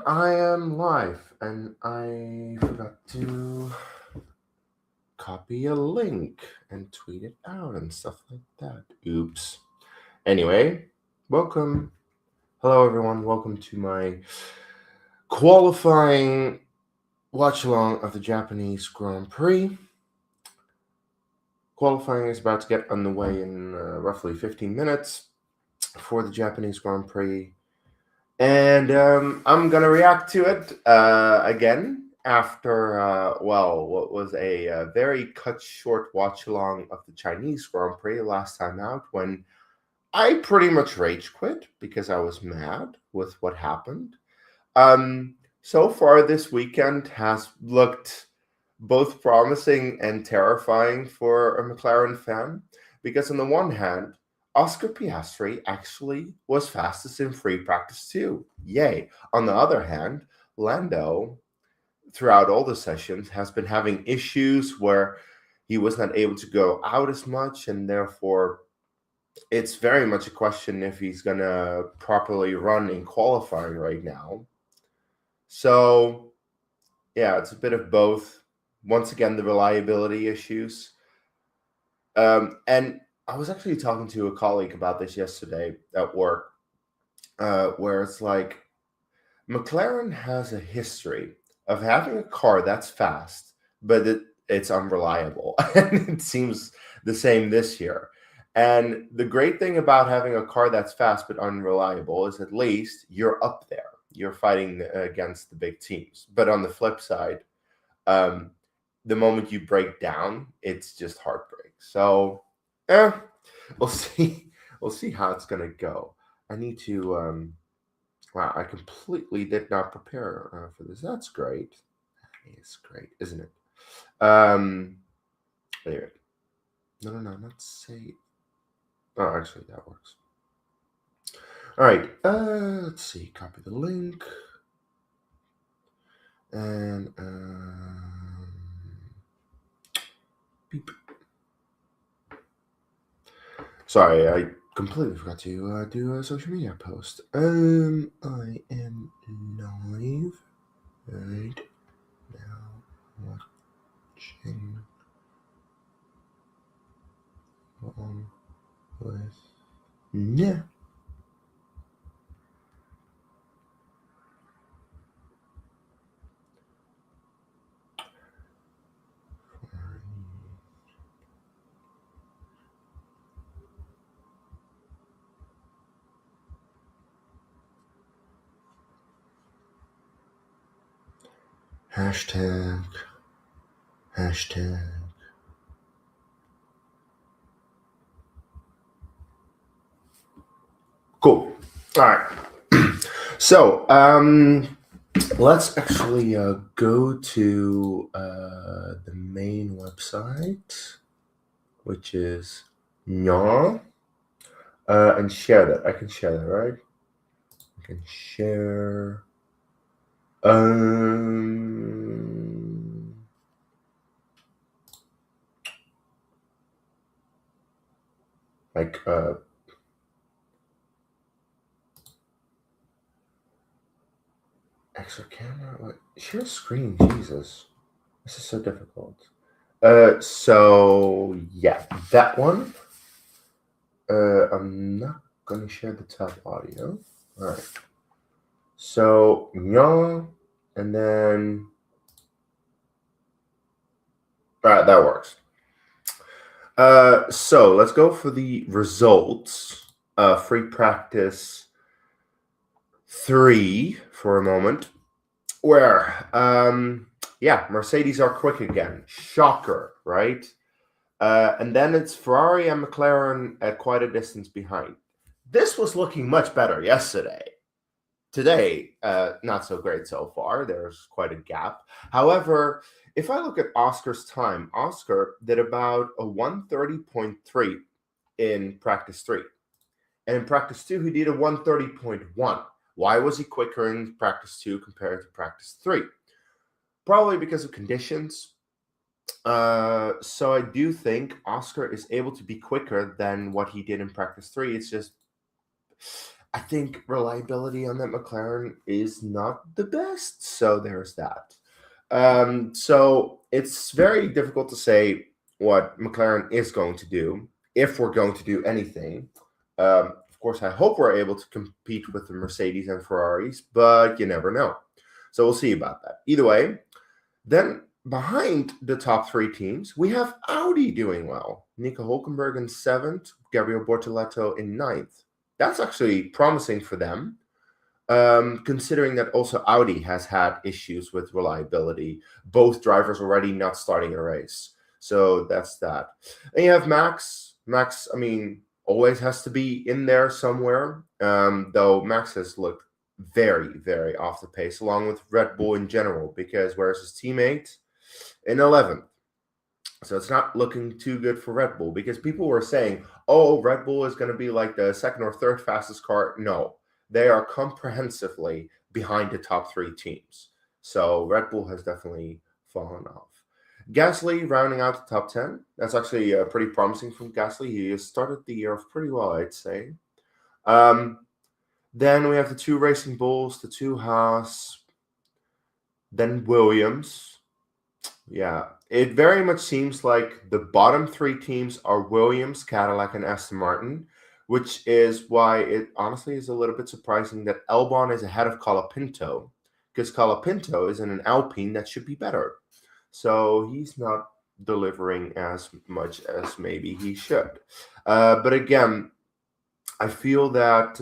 I am live, and I forgot to copy a link and tweet it out and stuff like that. Oops. Anyway, welcome. Hello, everyone. Welcome to my qualifying watch along of the Japanese Grand Prix. Qualifying is about to get underway in roughly 15 minutes for the Japanese Grand Prix. And I'm going to react to it again after, what was a very cut short watch along of the Chinese Grand Prix last time out when I pretty much rage quit because I was mad with what happened. So far, this weekend has looked both promising and terrifying for a McLaren fan because, on the one hand, Oscar Piastri actually was fastest in free practice too. Yay. On the other hand, Lando, throughout all the sessions, has been having issues where he was not able to go out as much, and therefore it's very much a question if he's going to properly run in qualifying right now. So, yeah, it's a bit of both. Once again, the reliability issues. And I was actually talking to a colleague about this yesterday at work, where it's like McLaren has a history of having a car that's fast, but it's unreliable. And it seems the same this year. And the great thing about having a car that's fast but unreliable is at least you're up there. You're fighting against the big teams. But on the flip side, the moment you break down, it's just heartbreak. So, we'll see. We'll see how it's gonna go. I need to. Wow, I completely did not prepare for this. That's great. It's great, isn't it? Anyway, no, not save. Oh, actually, that works. All right. Let's see. Copy the link. And beep. Sorry, I completely forgot to do a social media post. I am live right now watching on with yeah. Hashtag. Cool. All right. So, let's actually go to the main website, which is Nya, and share that. I can share that, right? I can share. Like extra camera. What? Share screen. Jesus, this is so difficult. So yeah, that one. I'm not gonna share the top audio. All right. So Nya, and then all right, that works. So let's go for the results. Free practice 3 for a moment. Where, Mercedes are quick again. Shocker, right? And then it's Ferrari and McLaren at quite a distance behind. This was looking much better yesterday. Today, not so great so far. There's quite a gap. However, if I look at Oscar's time, Oscar did about a 130.3 in practice 3. And in practice 2, he did a 130.1. Why was he quicker in practice 2 compared to practice 3? Probably because of conditions. So I do think Oscar is able to be quicker than what he did in practice 3. It's just, I think reliability on that McLaren is not the best. So there's that. So it's very difficult to say what McLaren is going to do if we're going to do anything. Of course, I hope we're able to compete with the Mercedes and Ferraris, but you never know. So we'll see about that. Either way, then behind the top three teams, we have Audi doing well. Nico Hulkenberg in seventh, Gabriel Bortoleto in ninth. That's actually promising for them, considering that also Audi has had issues with reliability. Both drivers already not starting a race. So that's that. And you have Max. Max, I mean, always has to be in there somewhere, though Max has looked very, very off the pace, along with Red Bull in general, because whereas his teammate in 11th. So it's not looking too good for Red Bull because people were saying, oh, Red Bull is going to be like the second or third fastest car. No, they are comprehensively behind the top three teams. So Red Bull has definitely fallen off. Gasly rounding out the top 10. That's actually pretty promising from Gasly. He has started the year off pretty well, I'd say. Then we have the two Racing Bulls, the two Haas, then Williams. Yeah, it very much seems like the bottom three teams are Williams, Cadillac, and Aston Martin, which is why it honestly is a little bit surprising that Albon is ahead of Colapinto, because Colapinto is in an Alpine that should be better. So he's not delivering as much as maybe he should. But again, I feel that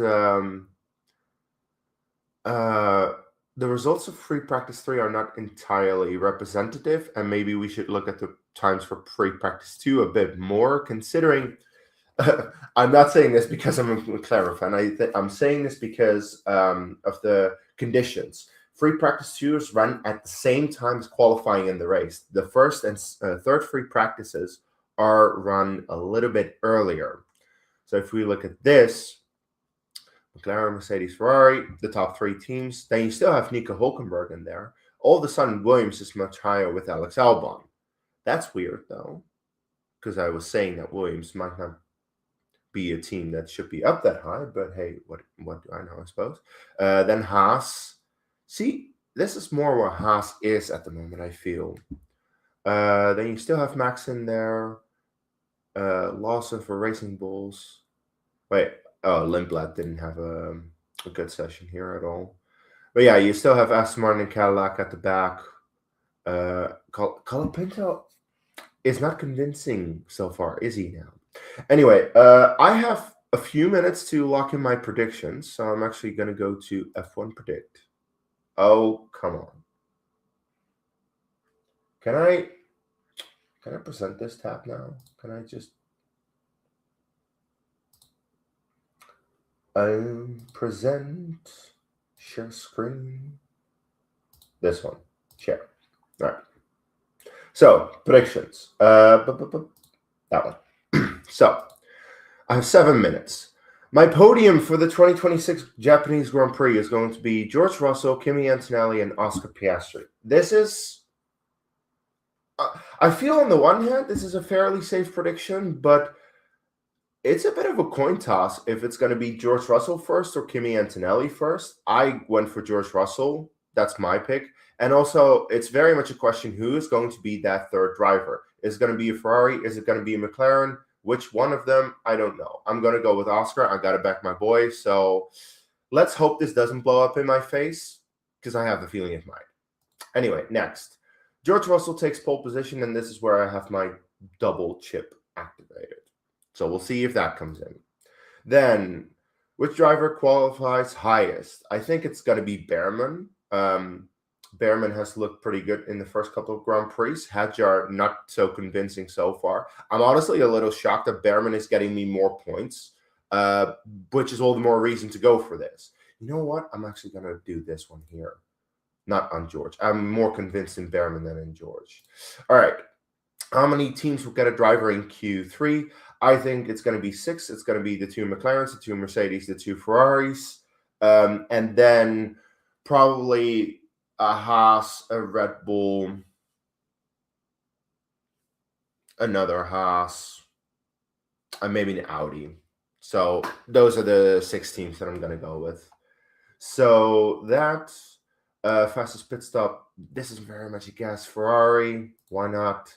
the results of free practice 3 are not entirely representative, and maybe we should look at the times for free practice 2 a bit more, considering I'm not saying this because I'm a McLaren fan. I'm saying this because of the conditions. Free practice 2 is run at the same time as qualifying in the race. The first and third free practices are run a little bit earlier. So if we look at this, McLaren, Mercedes, Ferrari, the top three teams. Then you still have Nico Hulkenberg in there. All of a sudden, Williams is much higher with Alex Albon. That's weird, though, because I was saying that Williams might not be a team that should be up that high, but hey, what do I know, I suppose. Then Haas. See, this is more where Haas is at the moment, I feel. Then you still have Max in there. Lawson for Racing Bulls. Wait, oh, Lindblad didn't have a good session here at all. But yeah, you still have Aston Martin and Cadillac at the back. Colapinto is not convincing so far, is he now? Anyway, I have a few minutes to lock in my predictions, so I'm actually going to go to F1 Predict. Oh, come on. Can I present this tab now? Can I just... present, share screen. This one, share. All right. So predictions. That one. So I have 7 minutes. My podium for the 2026 Japanese Grand Prix is going to be George Russell, Kimi Antonelli, and Oscar Piastri. This is... I feel on the one hand, this is a fairly safe prediction, but it's a bit of a coin toss if it's going to be George Russell first or Kimi Antonelli first. I went for George Russell. That's my pick. And also, it's very much a question who is going to be that third driver. Is it going to be a Ferrari? Is it going to be a McLaren? Which one of them? I don't know. I'm going to go with Oscar. I got to back my boy. So let's hope this doesn't blow up in my face because I have the feeling it might. Anyway, next. George Russell takes pole position, and this is where I have my double chip activated. So we'll see if that comes in. Then, which driver qualifies highest? I think it's going to be Behrman. Behrman has looked pretty good in the first couple of Grand Prix. Hadjar, not so convincing so far. I'm honestly a little shocked that Behrman is getting me more points, which is all the more reason to go for this. You know what? I'm actually going to do this one here. Not on George. I'm more convinced in Behrman than in George. All right. How many teams will get a driver in Q3? I think it's going to be 6. It's going to be the 2 McLarens, the 2 Mercedes, the 2 Ferraris, and then probably a Haas, a Red Bull, another Haas, and maybe an Audi. So those are the 6 teams that I'm gonna go with. So that fastest pit stop. This is very much a guess. Ferrari. Why not?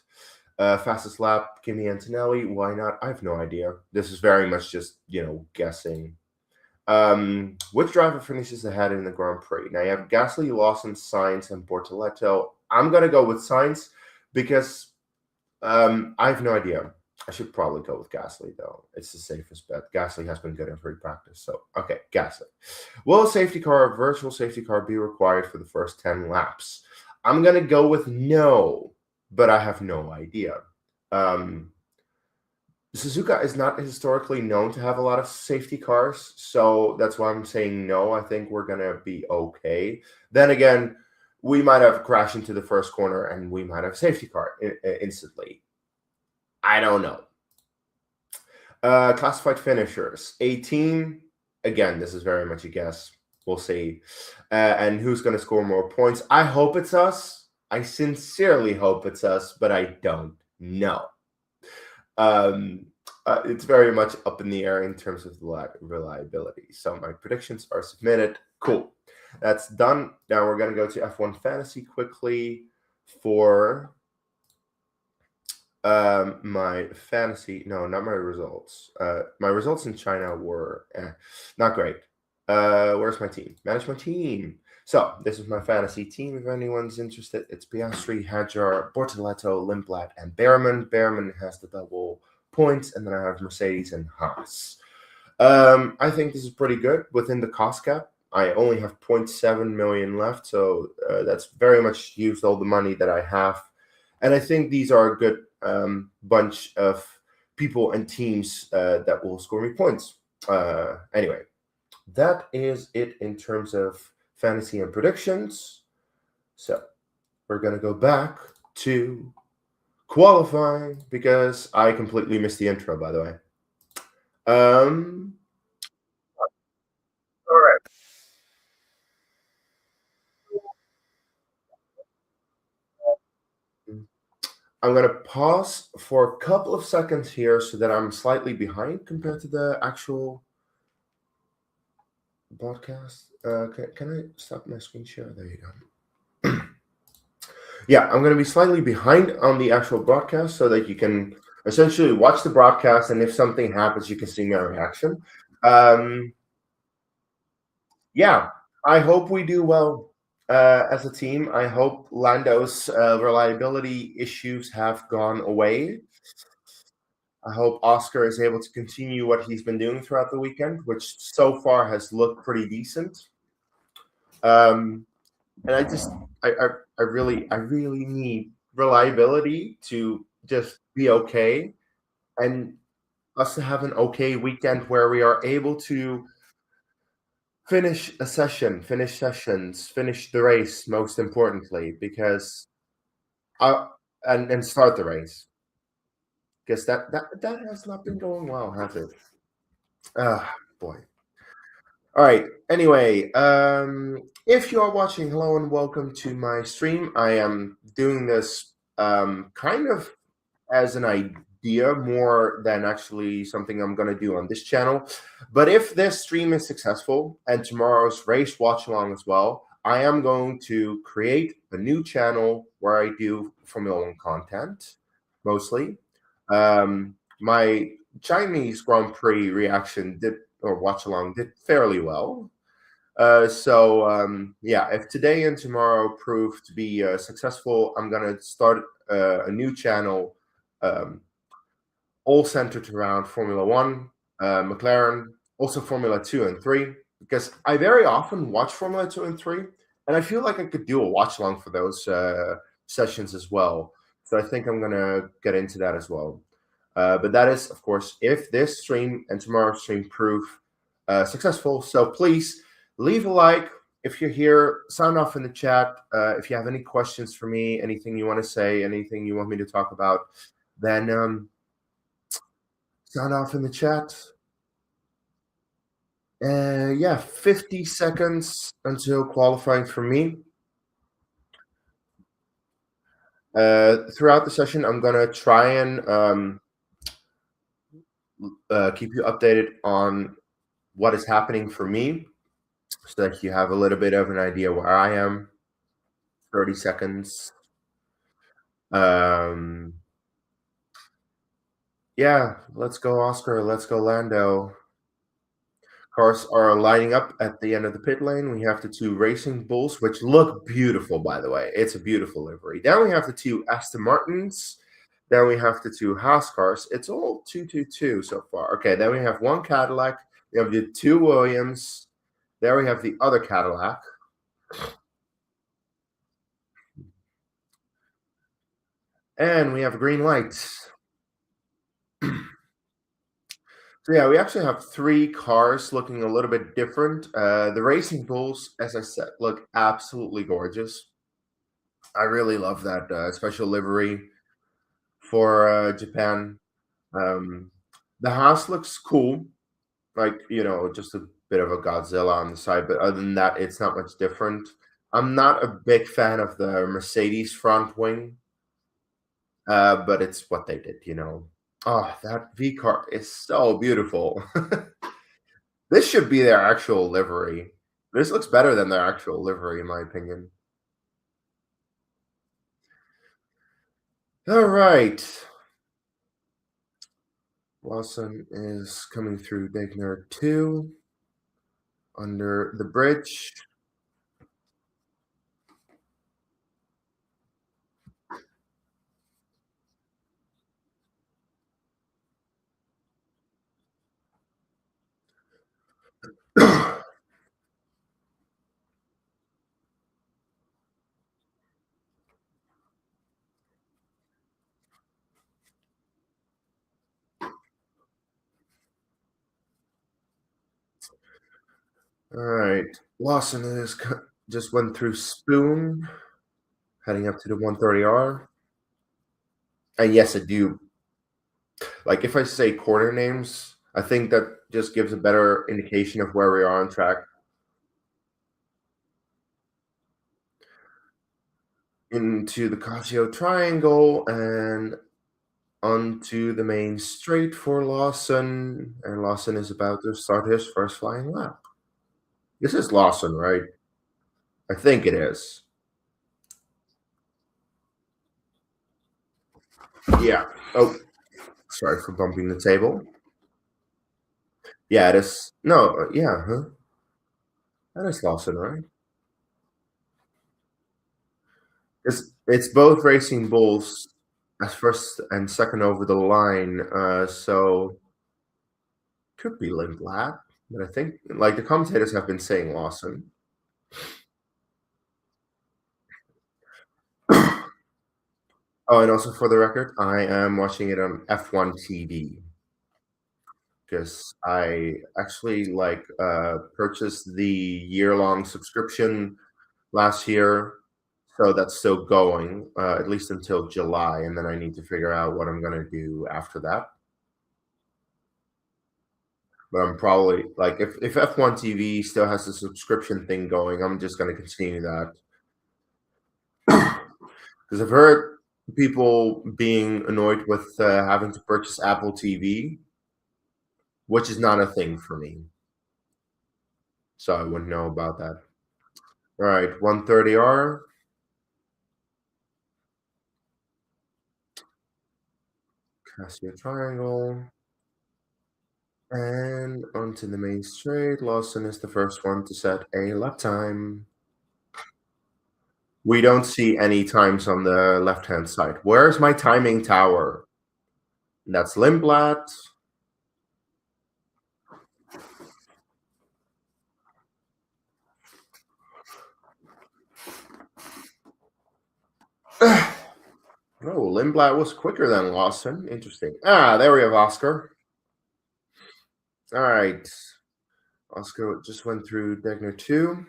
Fastest lap. Kimi Antonelli. Why not? I have no idea. This is very much just guessing. Which driver finishes ahead in the Grand Prix? Now you have Gasly, Lawson, Sainz, and Bortoleto. I'm gonna go with Sainz because I have no idea. I should probably go with Gasly though. It's the safest bet. Gasly has been good in free practice, so okay, Gasly. Will a safety car or virtual safety car be required for the first 10 laps? I'm gonna go with no, but I have no idea. Um, Suzuka is not historically known to have a lot of safety cars, so that's why I'm saying no. I think we're gonna be okay. Then again, we might have crashed into the first corner and we might have safety car instantly. I don't know. Classified finishers 18. Again, this is very much a guess. We'll see. And who's going to score more points? I hope it's us. I sincerely hope it's us, but I don't know. It's very much up in the air in terms of reliability. So my predictions are submitted. Cool. That's done. Now we're going to go to F1 Fantasy quickly for my fantasy. No, not my results. My results in China were not great. Where's my team? Manage my team. So this is my fantasy team. If anyone's interested, it's Piastri, Hadjar, Bortoleto, Lindblad, and Behrman. Behrman has the double points, and then I have Mercedes and Haas. I think this is pretty good within the cost cap. I only have 0.7 million left, so that's very much used all the money that I have. And I think these are a good bunch of people and teams that will score me points. Anyway, that is it in terms of fantasy and predictions. So we're going to go back to qualifying because I completely missed the intro, by the way. All right. I'm going to pause for a couple of seconds here so that I'm slightly behind compared to the actual broadcast. Can I stop my screen share? There you go. Yeah, I'm going to be slightly behind on the actual broadcast so that you can essentially watch the broadcast, and if something happens, you can see my reaction. Yeah, I hope we do well as a team. I hope Lando's reliability issues have gone away. I hope Oscar is able to continue what he's been doing throughout the weekend, which so far has looked pretty decent. And I really need reliability to just be okay, and us to have an okay weekend where we are able to finish a session, finish sessions, finish the race, most importantly, because and start the race, because that has not been going well, has it? Ah, boy. All right. Anyway, if you are watching, hello and welcome to my stream. I am doing this kind of as an idea more than actually something I'm going to do on this channel. But if this stream is successful and tomorrow's race watch along as well, I am going to create a new channel where I do Formula One content mostly. My Chinese Grand Prix reaction did, or watch along, did fairly well. Yeah, if today and tomorrow prove to be successful, I'm gonna start a new channel, um, all centered around Formula One, McLaren, also Formula Two and Three, because I very often watch Formula Two and Three, and I feel like I could do a watch along for those sessions as well. So I think I'm gonna get into that as well. But that is, of course, if this stream and tomorrow's stream prove successful. So please leave a like. If you're here, sound off in the chat. If you have any questions for me, anything you want to say, anything you want me to talk about, then sound off in the chat. Yeah, 50 seconds until qualifying for me. Throughout the session, I'm going to try and keep you updated on what is happening for me so that you have a little bit of an idea where I am. 30 seconds. Um, yeah, let's go, Oscar. Let's go, Lando. Cars are lining up at the end of the pit lane. We have the two Racing Bulls, which look beautiful, by the way. It's a beautiful livery. Then we have the two Aston Martins. Then we have the two Haas cars. It's all 222 so far. Okay, then we have one Cadillac. We have the two Williams. There we have the other Cadillac. And we have green lights. So yeah, we actually have three cars looking a little bit different. The Racing Bulls, as I said, look absolutely gorgeous. I really love that special livery for Japan. Um, the house looks cool, like just a bit of a Godzilla on the side, but other than that, it's not much different. I'm not a big fan of the Mercedes front wing, but it's what they did. Oh, that V car is so beautiful. This should be their actual livery. This looks better than their actual livery, in my opinion. All right. Lawson is coming through Degner 2 under the bridge. All right. Lawson just went through Spoon, heading up to the 130R. And yes, I do. Like, if I say corner names, I think that just gives a better indication of where we are on track. Into the Casio Triangle and onto the main straight for Lawson. And Lawson is about to start his first flying lap. This is Lawson, right? I think it is. Yeah. Oh, sorry for bumping the table. Yeah, it is. No, yeah, huh? That is Lawson, right? It's both Racing Bulls as first and second over the line. So could be Lindblad, but I think like the commentators have been saying Lawson. Oh, and also for the record, I am watching it on F1 TV because I actually purchased the year-long subscription last year, so that's still going at least until July, and then I need to figure out what I'm gonna do after that. But I'm probably like if F1 TV still has the subscription thing going, I'm just gonna continue that because I've heard people being annoyed with having to purchase Apple TV, which is not a thing for me. So I wouldn't know about that. All right, 130R. Casio Triangle. And onto the main straight. Lawson is the first one to set a lap time. We don't see any times on the left-hand side. Where's my timing tower? That's Lindblad. Oh, Lindblad was quicker than Lawson. Interesting. There we have Oscar. All right. Oscar just went through Degner 2.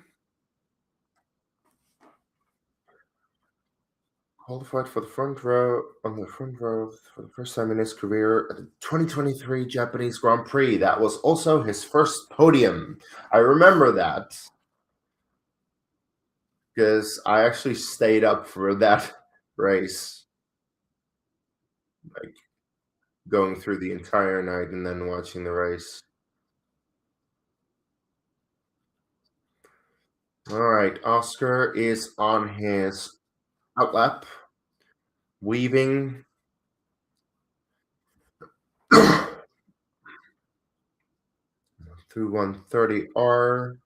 Qualified for the front row on the front row for the first time in his career at the 2023 Japanese Grand Prix. That was also his first podium. I remember that because I actually stayed up for that race. Like going through the entire night and then watching the race. All right, Oscar is on his outlap, weaving. Through 130R.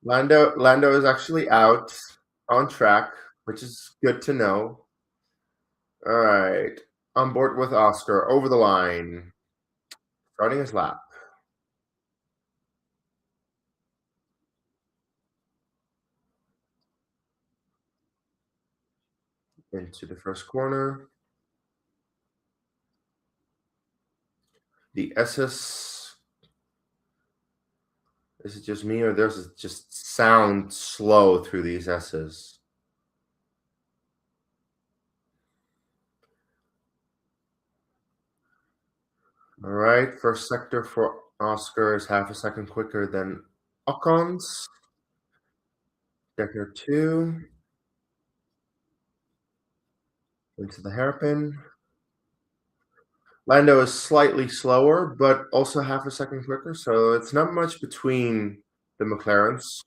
Lando is actually out on track, which is good to know. All right, on board with Oscar over the line, starting his lap into the first corner. The SS. Is it just me or does it just sound slow through these S's? All right, first sector for Oscar is half a second quicker than Ocon's. Sector 2 into the hairpin. Lando is slightly slower, but also half a second quicker, so it's not much between the McLarens.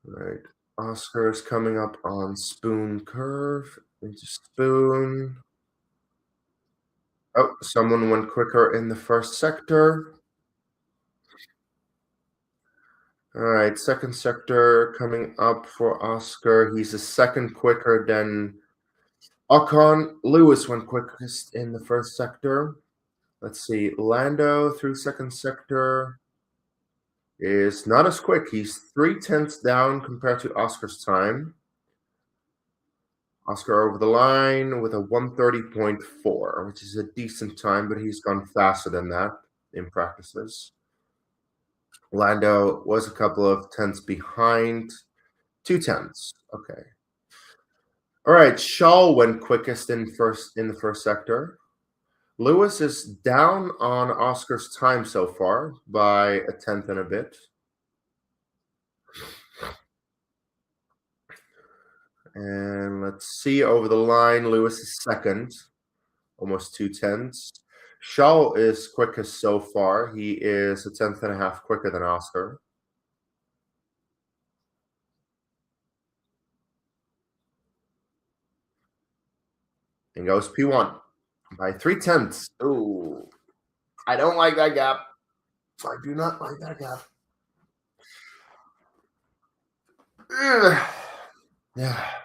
Right, Oscar is coming up on Spoon curve into Spoon. Oh, someone went quicker in the first sector. All right, second sector coming up for Oscar. He's a second quicker than Ocon. Lewis went quickest in the first sector. Let's see, Lando through second sector is not as quick. He's 3/10 down compared to Oscar's time. Oscar over the line with a 1:30.4, which is a decent time, but he's gone faster than that in practices. Lando was a couple of tenths behind, 2/10. Okay. All right. Shaw went quickest in the first sector. Lewis is down on Oscar's time so far by a tenth and a bit. And let's see over the line. Lewis is second, almost 2/10. Shaw is quickest so far. He is a tenth and a half quicker than Oscar. And goes P1 by 3/10. Ooh, I don't like that gap. I do not like that gap. Ugh. Yeah.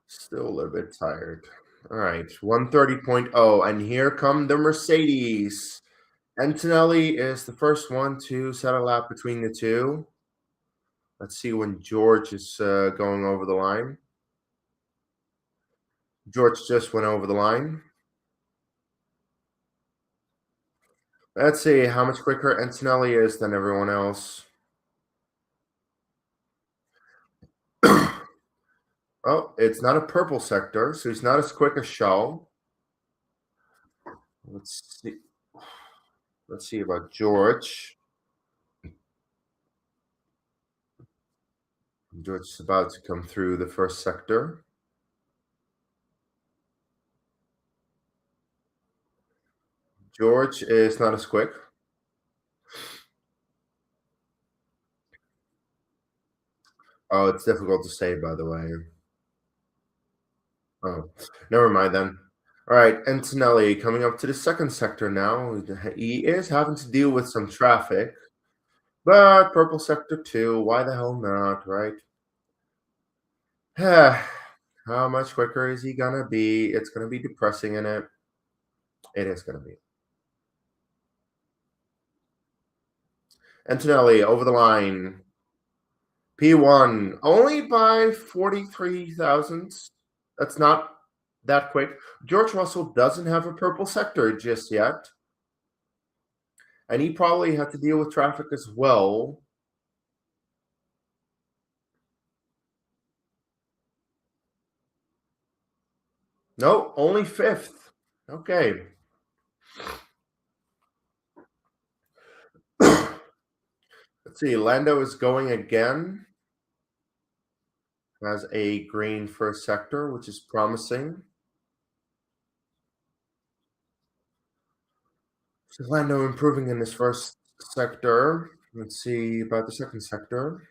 Still a little bit tired. All right, 130.0. And here come the Mercedes. Antonelli is the first one to set a lap between the two. Let's see when George is going over the line. George just went over the line. Let's see how much quicker Antonelli is than everyone else. Oh, it's not a purple sector, so he's not as quick as Shaw. Let's see. Let's see about George. George is about to come through the first sector. George is not as quick. Oh, it's difficult to say, by the way. Oh, never mind then. All right, Antonelli coming up to the second sector now. He is having to deal with some traffic, but purple sector too. Why the hell not, right? How much quicker is he gonna be? It's gonna be depressing in it. It is gonna be. Antonelli over the line. P1 only by 43 thousandths. That's not that quick. George Russell doesn't have a purple sector just yet. And he probably had to deal with traffic as well. No, only fifth. Okay. Let's see. Lando is going again. Has a green first sector, which is promising. So Lando improving in his first sector. Let's see about the second sector.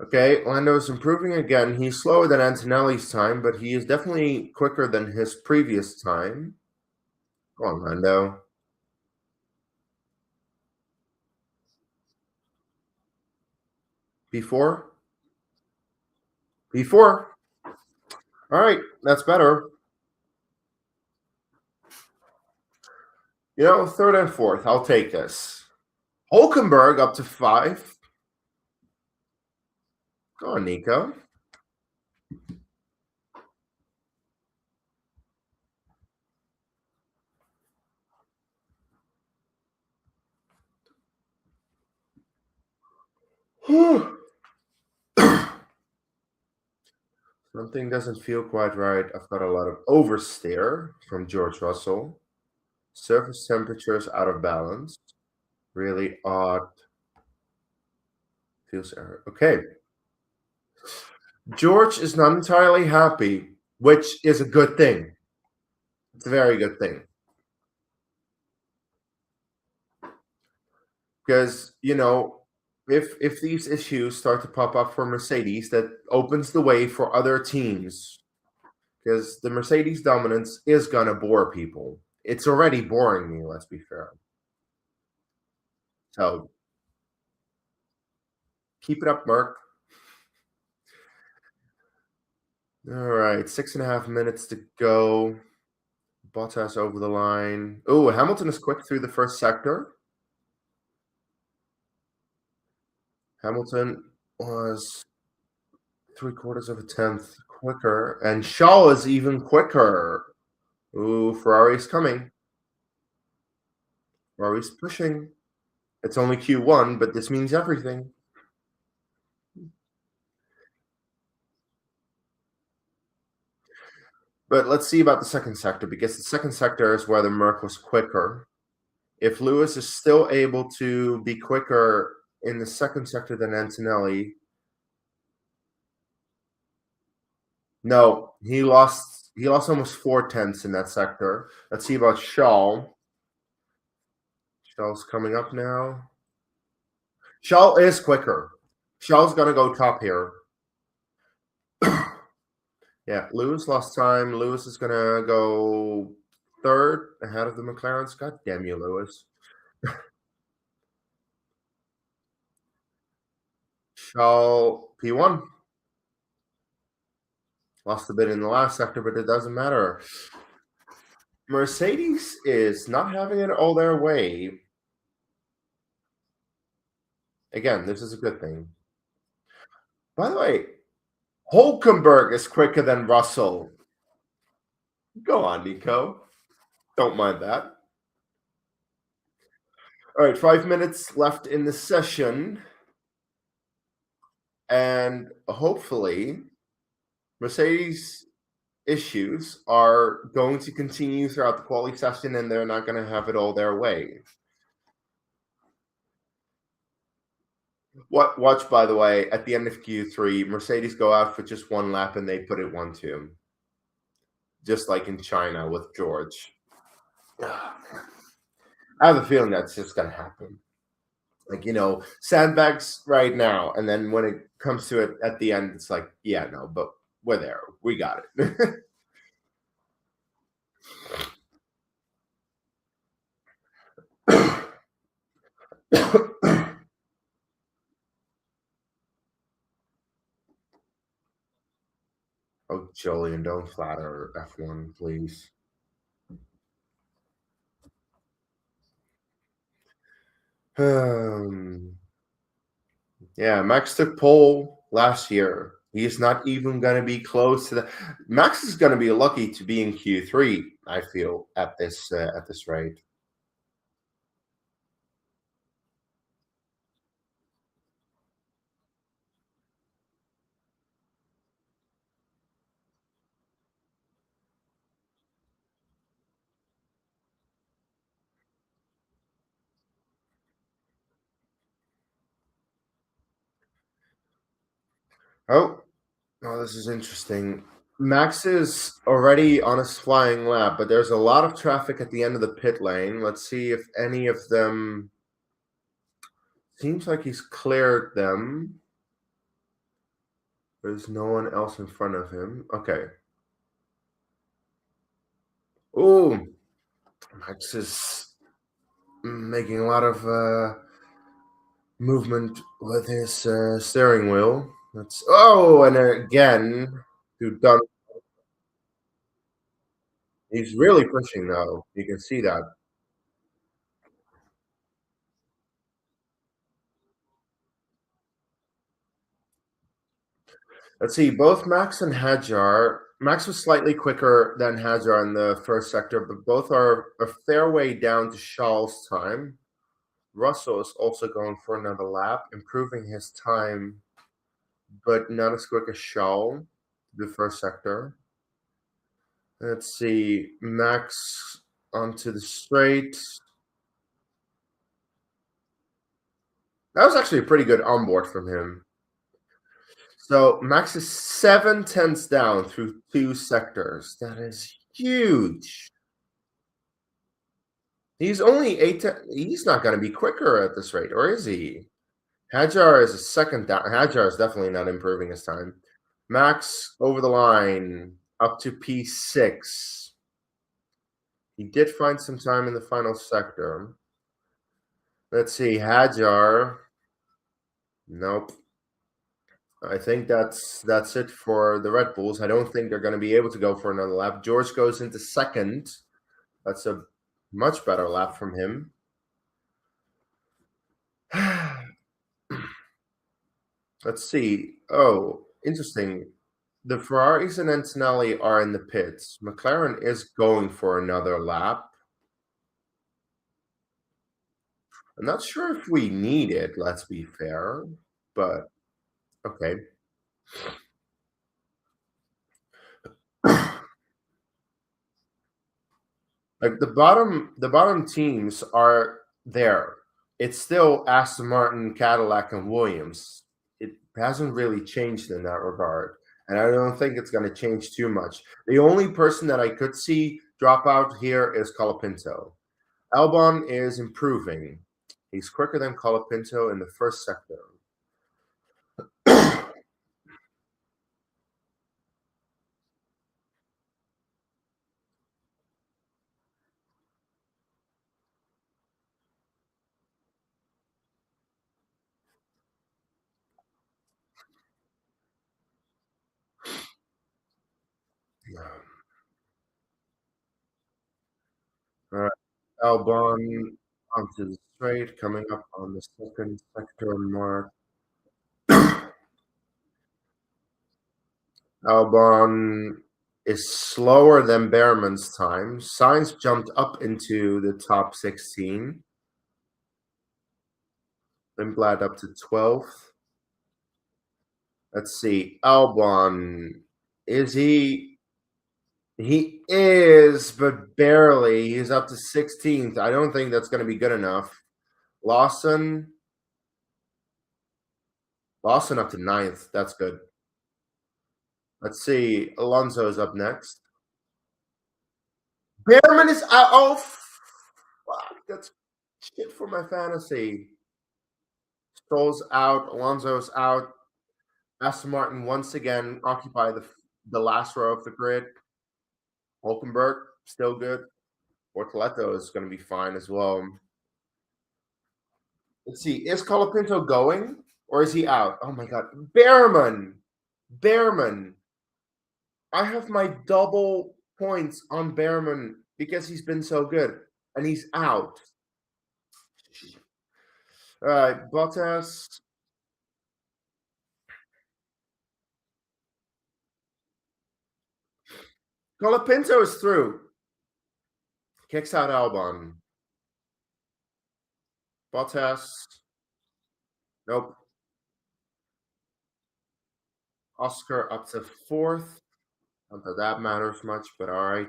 Okay, Lando's improving again. He's slower than Antonelli's time, but he is definitely quicker than his previous time. Go on, Lando. Before? Before. All right, that's better. Third and fourth. I'll take this. Hulkenberg up to 5. Go on, Nico. Something doesn't feel quite right. I've got a lot of oversteer from George Russell. Surface temperatures out of balance. Really odd. Feels error. Okay. George is not entirely happy, which is a good thing. It's a very good thing. Because, if these issues start to pop up for Mercedes, that opens the way for other teams. Because the Mercedes dominance is gonna bore people. It's already boring me, let's be fair. So keep it up, Merc. All right, 6.5 minutes to go. Bottas over the line. Oh, Hamilton is quick through the first sector. Hamilton was 3/4 of a tenth quicker, and Shaw is even quicker. Ooh, Ferrari's coming. Ferrari's pushing. It's only Q1, but this means everything. But let's see about the second sector, because the second sector is where the Merc was quicker. If Lewis is still able to be quicker in the second sector than Antonelli, no, he lost almost 4/10 in that sector. Let's see about Shaw. Shaw's coming up now. Shaw is quicker. Shaw's gonna go top here. Yeah, Lewis lost time. Lewis is gonna go third ahead of the McLarens. God damn you, Lewis. Shaw P1. Lost a bit in the last sector, but it doesn't matter. Mercedes is not having it all their way. Again, this is a good thing. By the way, Hulkenberg is quicker than Russell. Go on, Nico. Don't mind that. All right, 5 minutes left in the session. And hopefully, Mercedes issues are going to continue throughout the quali session, and they're not going to have it all their way. Watch, by the way, at the end of Q3, Mercedes go out for just one lap and they put it 1-2. Just like in China with George. I have a feeling that's just going to happen. Like, sandbags right now. And then when it comes to it at the end, it's like, yeah, no, but we're there. We got it. Oh, Jolien, don't flatter F1, please. Yeah, Max took pole last year. He's not even going to be close to that. Max is going to be lucky to be in Q3. I feel at this rate. Oh, oh, this is interesting. Max is already on his flying lap, but there's a lot of traffic at the end of the pit lane. Let's see if any of them. Seems like he's cleared them. There's no one else in front of him. Okay. Oh, Max is making a lot of movement with his steering wheel. That's and again, dude, done. He's really pushing though. You can see that. Let's see, both Max and Hajar. Max was slightly quicker than Hajar in the first sector, but both are a fair way down to Shaw's time. Russell is also going for another lap, improving his time, but not as quick as Shaw, the first sector. Let's see, Max onto the straight. That was actually a pretty good onboard from him. So Max is 7 tenths down through 2 sectors. That is huge. He's only he's not going to be quicker at this rate, or is he? Hajar is a second down. Hajar is definitely not improving his time. Max over the line up to P6. He did find some time in the final sector. Let's see, Hajar. Nope. I think that's it for the Red Bulls. I don't think they're going to be able to go for another lap. George goes into second. That's a much better lap from him. Let's see. Oh, interesting. The Ferraris and Antonelli are in the pits. McLaren is going for another lap. I'm not sure if we need it, let's be fair, but okay. Like the bottom teams are there. It's still Aston Martin, Cadillac, and Williams. It hasn't really changed in that regard. And I don't think it's going to change too much. The only person that I could see drop out here is Colapinto. Albon is improving. He's quicker than Colapinto in the first sector. All right. Albon onto the straight, coming up on the second sector mark. Albon is slower than Behrman's time. Sainz jumped up into the top 16. Lindblad up to 12th. Let's see. Albon, is he? He is, but barely. He's up to 16th. I don't think that's going to be good enough. Lawson up to 9th. That's good. Let's see. Alonso's up next. Behrman is out. Oh, fuck. That's shit for my fantasy. Stroll's out. Alonso's out. Aston Martin once again occupy the last row of the grid. Hulkenberg, still good. Bortoleto is going to be fine as well. Let's see. Is Colapinto going or is he out? Oh my God. Behrman. Behrman. I have my double points on Behrman because he's been so good and he's out. All right. Bottas. Colapinto is through. Kicks out Albon. Bottas. Nope. Oscar up to 4th. Not that that matters much, but all right.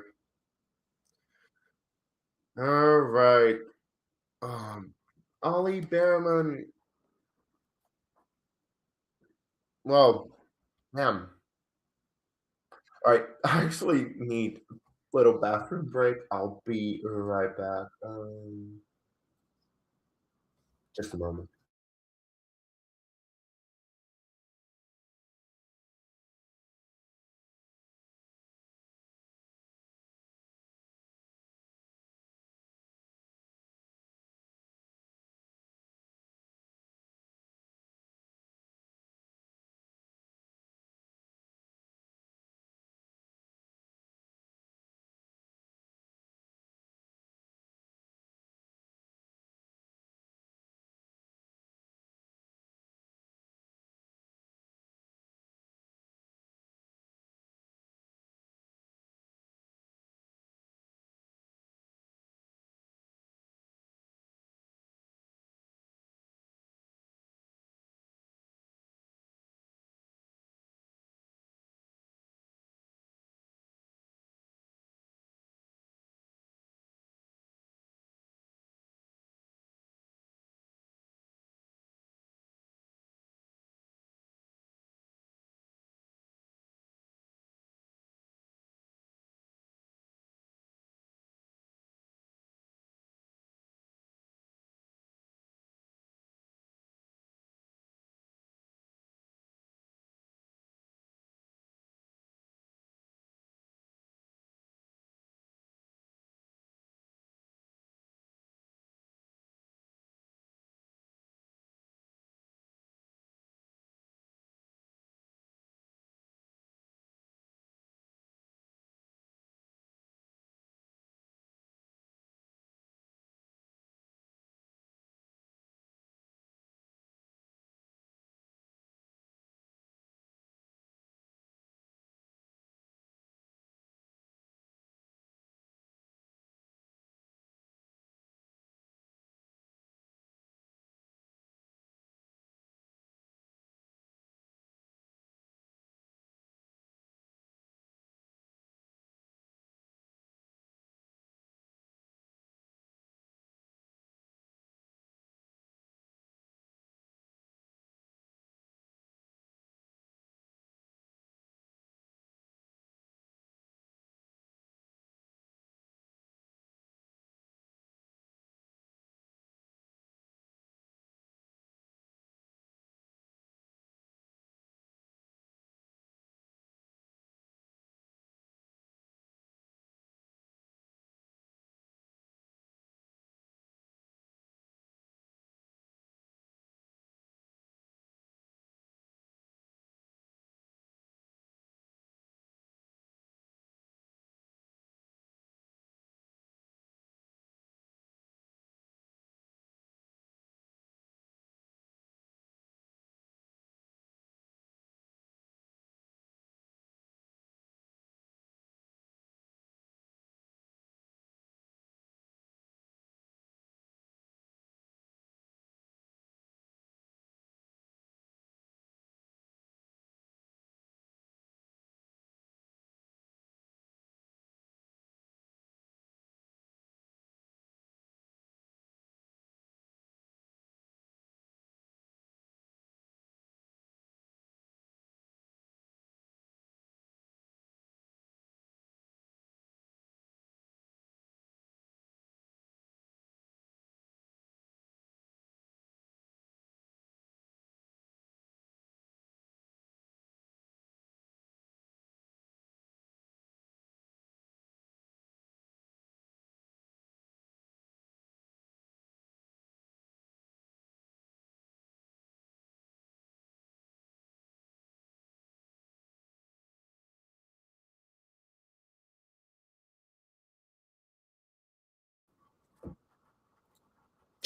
All right. Ollie Behrman. Well, Damn. All right. I actually need a little bathroom break. I'll be right back. Just a moment.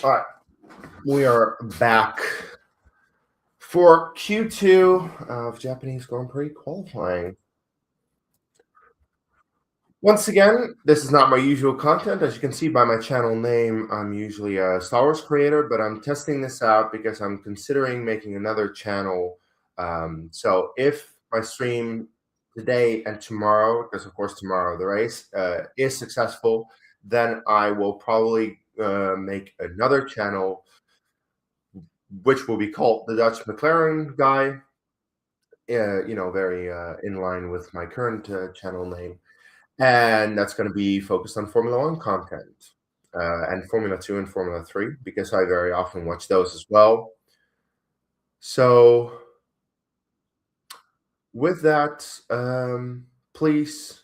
All right. We are back for Q2 of Japanese Grand Prix qualifying. Once again, this is not my usual content. As you can see by my channel name, I'm usually a Star Wars creator, but I'm testing this out because I'm considering making another channel. So if my stream today and tomorrow, because of course tomorrow the race is successful, then I will probably make another channel, which will be called the Dutch McLaren Guy. very in line with my current channel name, and that's going to be focused on Formula One content and Formula Two and Formula Three because I very often watch those as well. So, with that, please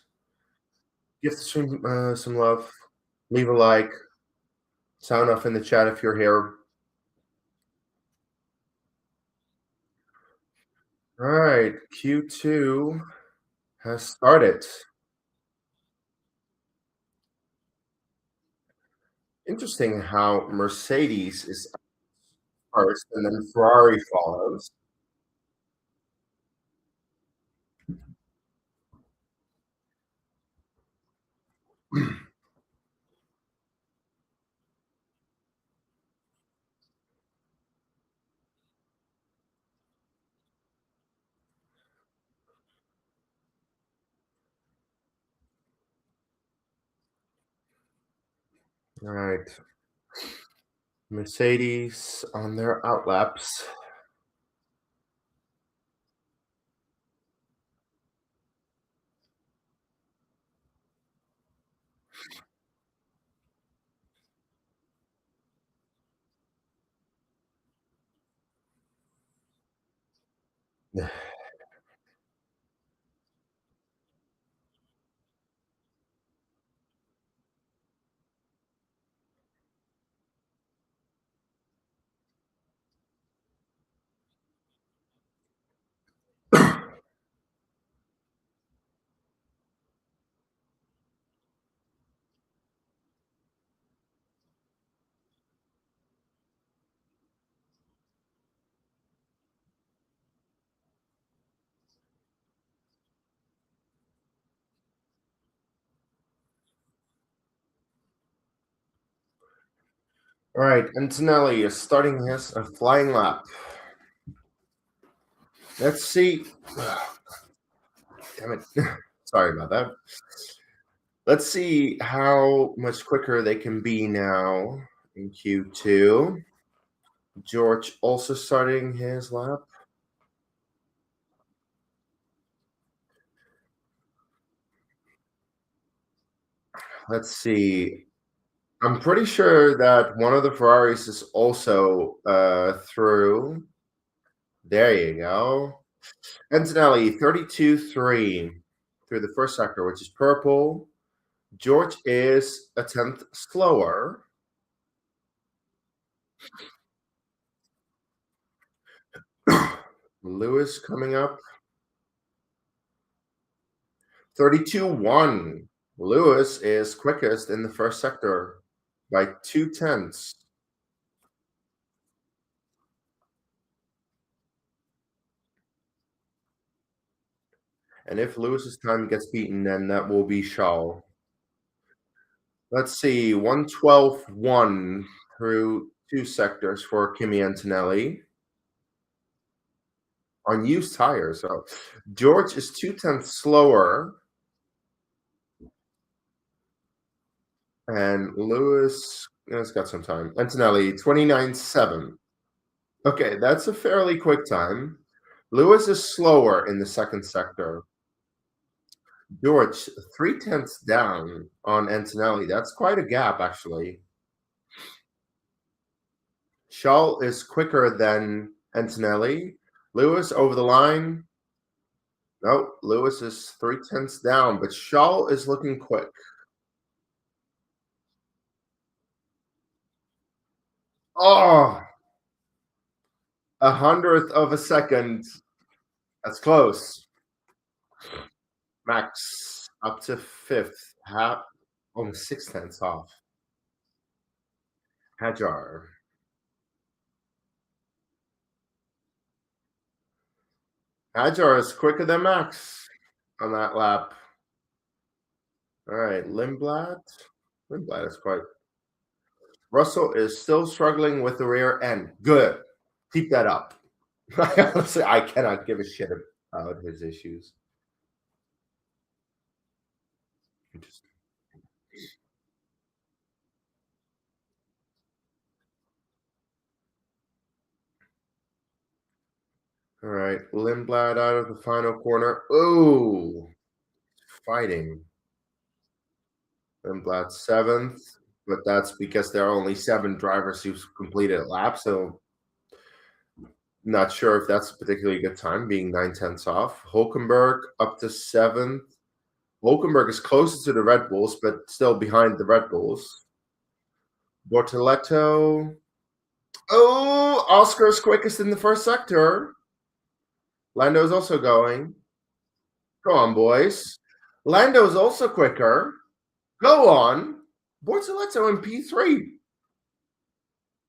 give the stream some love, leave a like, sound off in the chat if you're here. All right, Q2 has started. Interesting how Mercedes is first and then Ferrari follows. All right, Mercedes on their outlaps. All right, Antonelli is starting his a flying lap. Let's see. Damn it. Sorry about that. Let's see how much quicker they can be now in Q2. George also starting his lap. Let's see. I'm pretty sure that one of the Ferraris is also through. There you go. Antonelli, 32.3 through the first sector, which is purple. George is a tenth slower. Lewis coming up. 32.1. Lewis is quickest in the first sector by 2 tenths. And if Lewis's time gets beaten, then that will be Shaw. Let's see, 112.1 through two sectors for Kimi Antonelli on used tires. So George is 2 tenths slower. And Lewis has got some time. Antonelli, 29.7. Okay, that's a fairly quick time. Lewis is slower in the second sector. George, 3 tenths down on Antonelli. That's quite a gap, actually. Shaw is quicker than Antonelli. Lewis over the line. Nope, Lewis is 3 tenths down, but Shaw is looking quick. Oh, 100th of a second. That's close. Max up to fifth. Almost 6 tenths off. Hajar. Hajar is quicker than Max on that lap. All right, Lindblad. Lindblad is quite. Russell is still struggling with the rear end. Good. Keep that up. Honestly, I cannot give a shit about his issues. All right, Lindblad out of the final corner. Ooh, fighting. Lindblad seventh, but that's because there are only 7 drivers who've completed a lap, so not sure if that's a particularly good time, being 9 tenths off. Hulkenberg up to 7th. Hulkenberg is closer to the Red Bulls, but still behind the Red Bulls. Bortoletto. Oh, Oscar's quickest in the first sector. Lando's also going. Go on, boys. Lando's also quicker. Go on. Bortoletto in P3.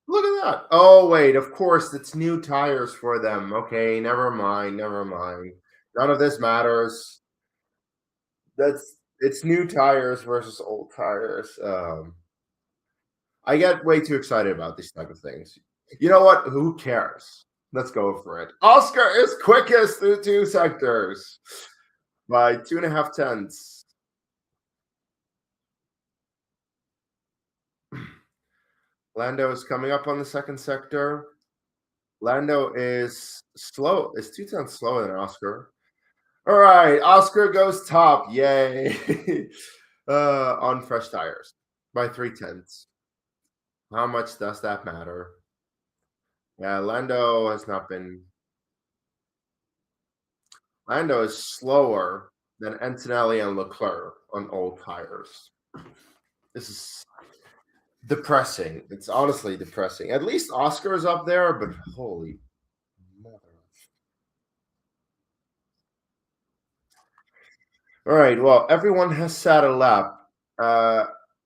Look at that. Oh, wait. Of course, it's new tires for them. Okay, never mind. Never mind. None of this matters. It's new tires versus old tires. I get way too excited about these type of things. You know what? Who cares? Let's go for it. Oscar is quickest through 2 sectors by 2.5 tenths. Lando is coming up on the second sector. Lando is slow. Is 2 tenths slower than Oscar. All right, Oscar goes top. Yay! On fresh tires by 3 tenths. How much does that matter? Yeah, Lando has not been. Lando is slower than Antonelli and Leclerc on old tires. This is depressing. It's honestly depressing. At least Oscar is up there, but holy mother. All right. Well, everyone has sat a lap.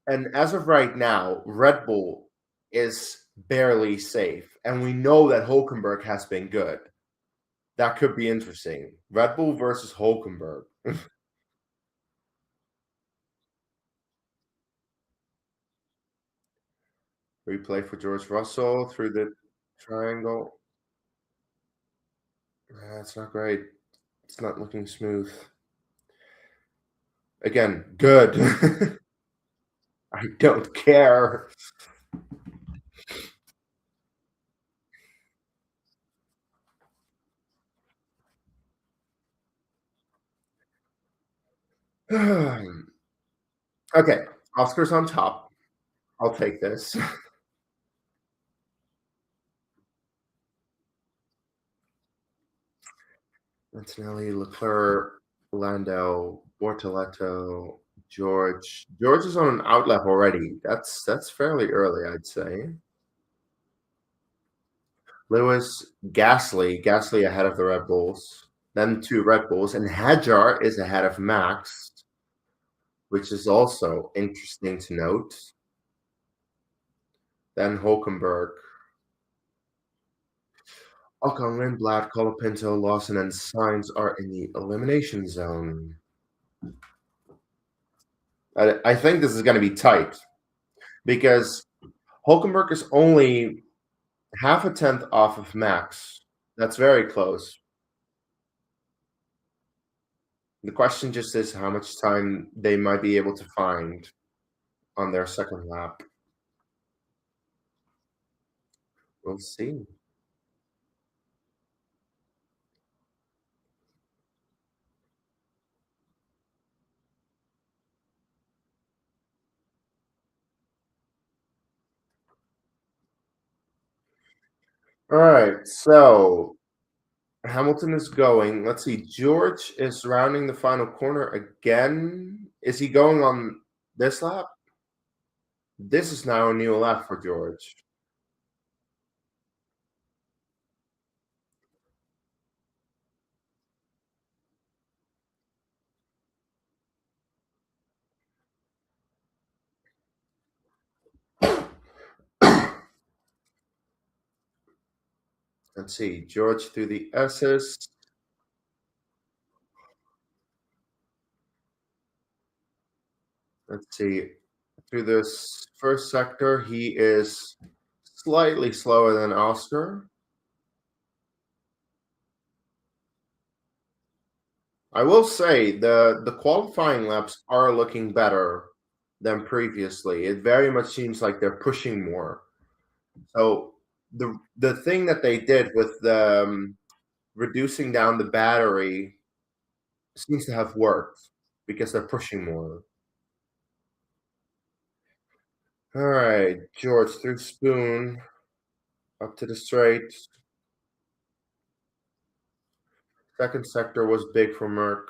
And as of right now, Red Bull is barely safe. And we know that Hulkenberg has been good. That could be interesting. Red Bull versus Hulkenberg. Replay for George Russell through the triangle. It's not great. It's not looking smooth. Again, good. I don't care. Okay, Oscar's on top. I'll take this. Antonelli, Leclerc, Lando, Bortoletto, George. George is on an outlap already. That's fairly early, I'd say. Lewis, Gasly ahead of the Red Bulls. Then 2 Red Bulls, and Hadjar is ahead of Max, which is also interesting to note. Then Hulkenberg. Ocon, Lindblad, Colapinto, Lawson, and Sainz are in the elimination zone. I think this is going to be tight because Hulkenberg is only 0.5 tenth off of Max. That's very close. The question just is how much time they might be able to find on their second lap. We'll see. All right, so Hamilton is going. Let's see. George is rounding the final corner again. Is he going on this lap? This is now a new lap for George. Let's see. George through the S's. Let's see. Through this first sector, he is slightly slower than Oscar. I will say the qualifying laps are looking better than previously. It very much seems like they're pushing more. So the thing that they did with the reducing down the battery seems to have worked because they're pushing more. All right, George through Spoon up to the straight. Second sector was big for Merck.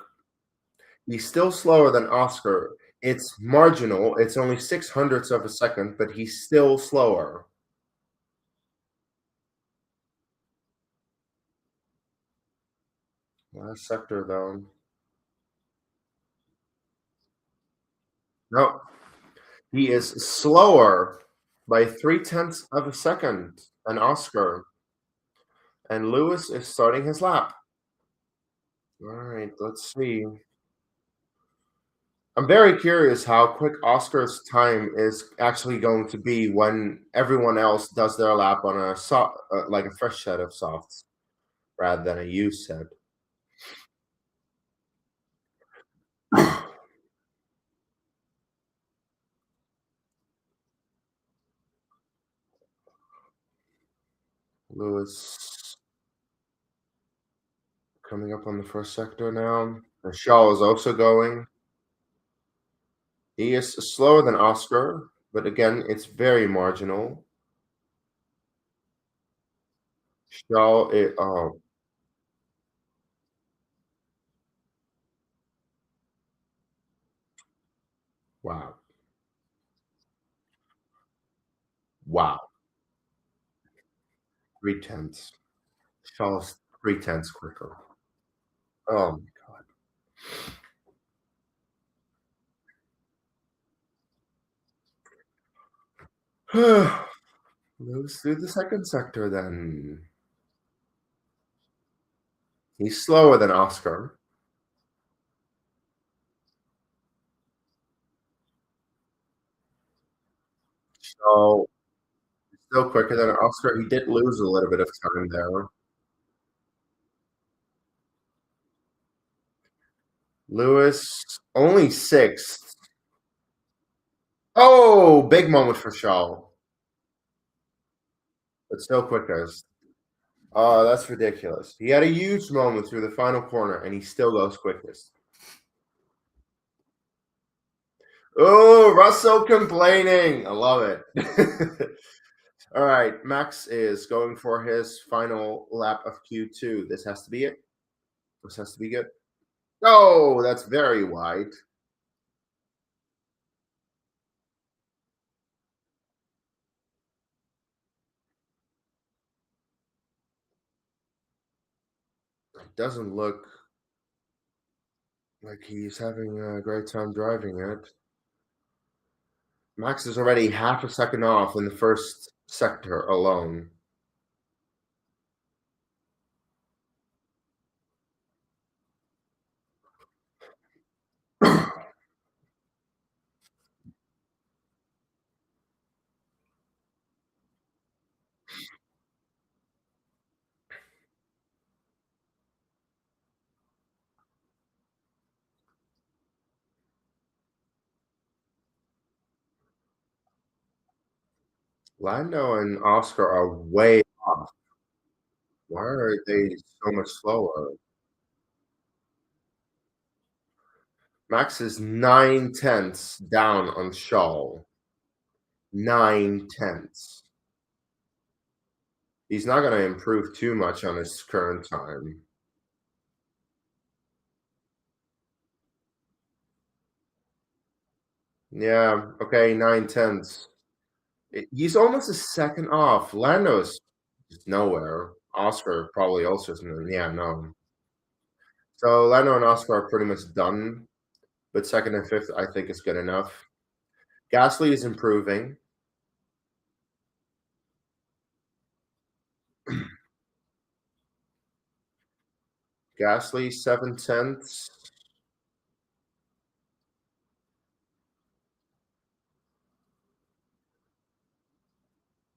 He's still slower than Oscar. It's marginal. It's only 600ths of a second, but he's still slower. Last sector, though. No, he is slower by 3/10 of a second than Oscar. And Lewis is starting his lap. All right, let's see. I'm very curious how quick Oscar's time is actually going to be when everyone else does their lap on a like a fresh set of softs rather than a used set. Lewis coming up on the first sector now. Shaw is also going. He is slower than Oscar, but again, it's very marginal. Shaw, oh, wow. Wow. 3/10. Shaw's 3/10 quicker. Oh my God. Moves through the second sector then. He's slower than Oscar. So still quicker than Oscar. He did lose a little bit of time there. Lewis only sixth. Oh, big moment for Shaw, but still quickest. Oh, that's ridiculous. He had a huge moment through the final corner, and he still goes quickest. Oh, Russell complaining. I love it. All right, Max is going for his final lap of Q2. This has to be it. This has to be good. Oh, that's very wide. It doesn't look like he's having a great time driving it. Max is already half a second off in the first sector alone. Lando and Oscar are way off. Why are they so much slower? Max is 9/10 down on Shaw. 9/10. He's not going to improve too much on his current time. Yeah, okay, 9/10. He's almost a second off. Lando's just nowhere. Oscar probably also isn't. Yeah, no. So Lando and Oscar are pretty much done, but second and fifth, I think, is good enough. Gasly is improving. Gasly 7/10.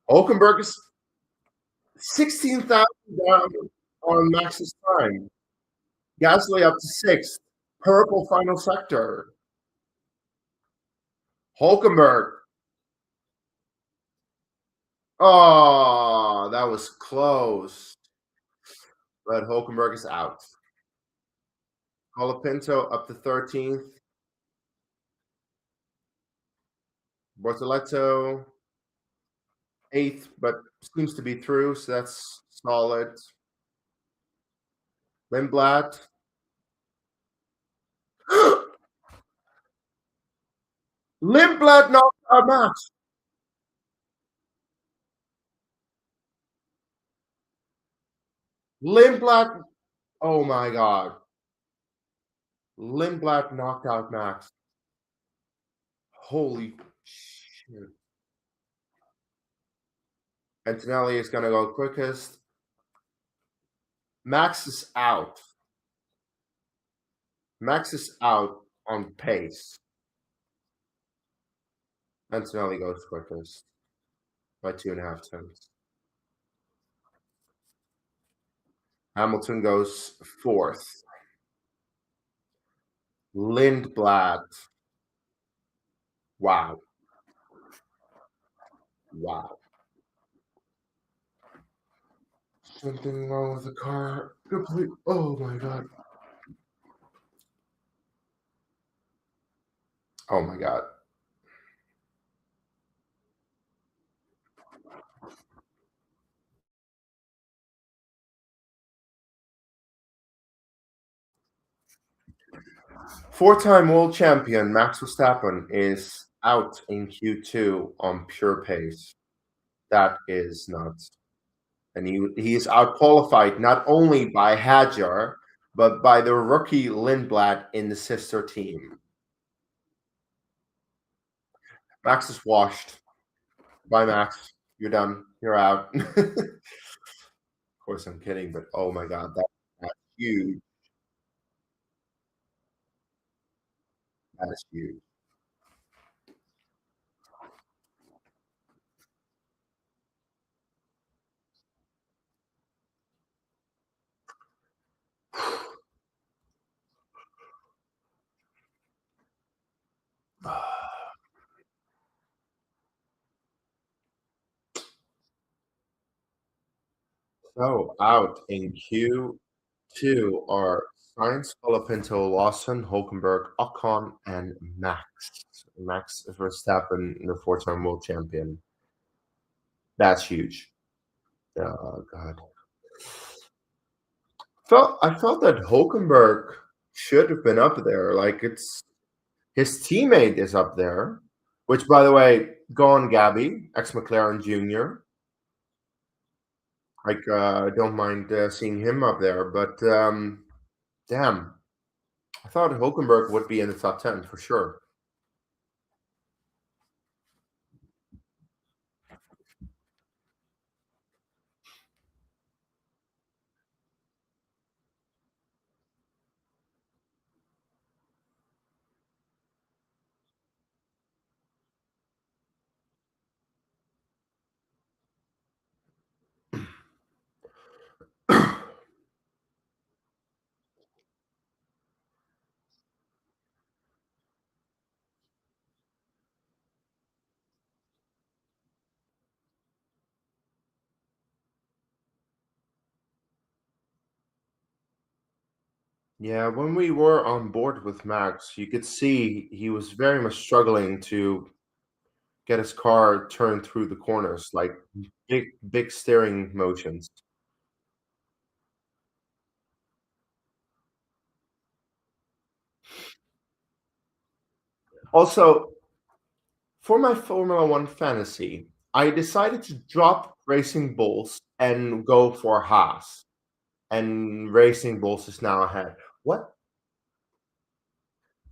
Hulkenberg is 16,000 down on Max's time. Gasly up to sixth. Purple final sector. Hulkenberg. Oh, that was close. but Hulkenberg is out. Colapinto up to 13th. Bortoleto 8th, but seems to be through, so that's solid. Lindblad. Lindblad knocked out Max. Lindblad. Oh my God. Lindblad knocked out Max. Holy shit. Antonelli is going to go quickest. Max is out. Max is out on pace. Antonelli goes quickest by 2.5 tenths. Hamilton goes fourth. Lindblad. Wow. Wow. Something wrong with the car. Complete. Oh my God. Oh my God. Four-time world champion Max Verstappen is out in Q2 on pure pace. That is nuts. And he is out qualified not only by Hadjar, but by the rookie Lindblad in the sister team. Max is washed. Bye, Max. You're done. You're out. Of course, I'm kidding, but oh my God, that's huge. That is huge. So out in Q2 are Sainz, Colapinto, Lawson, Hulkenberg, Ocon, and Max. Max Verstappen, the four-time world champion. That's huge. Oh God. I felt that Hulkenberg should have been up there. Like it's his teammate is up there, which by the way, go on Gabby, ex McLaren Jr. Like I don't mind seeing him up there, but damn, I thought Hulkenberg would be in the top 10 for sure. Yeah, when we were on board with Max, you could see he was very much struggling to get his car turned through the corners, like big steering motions. Also, for my Formula One fantasy, I decided to drop Racing Bulls and go for Haas. And Racing Bulls is now ahead. What?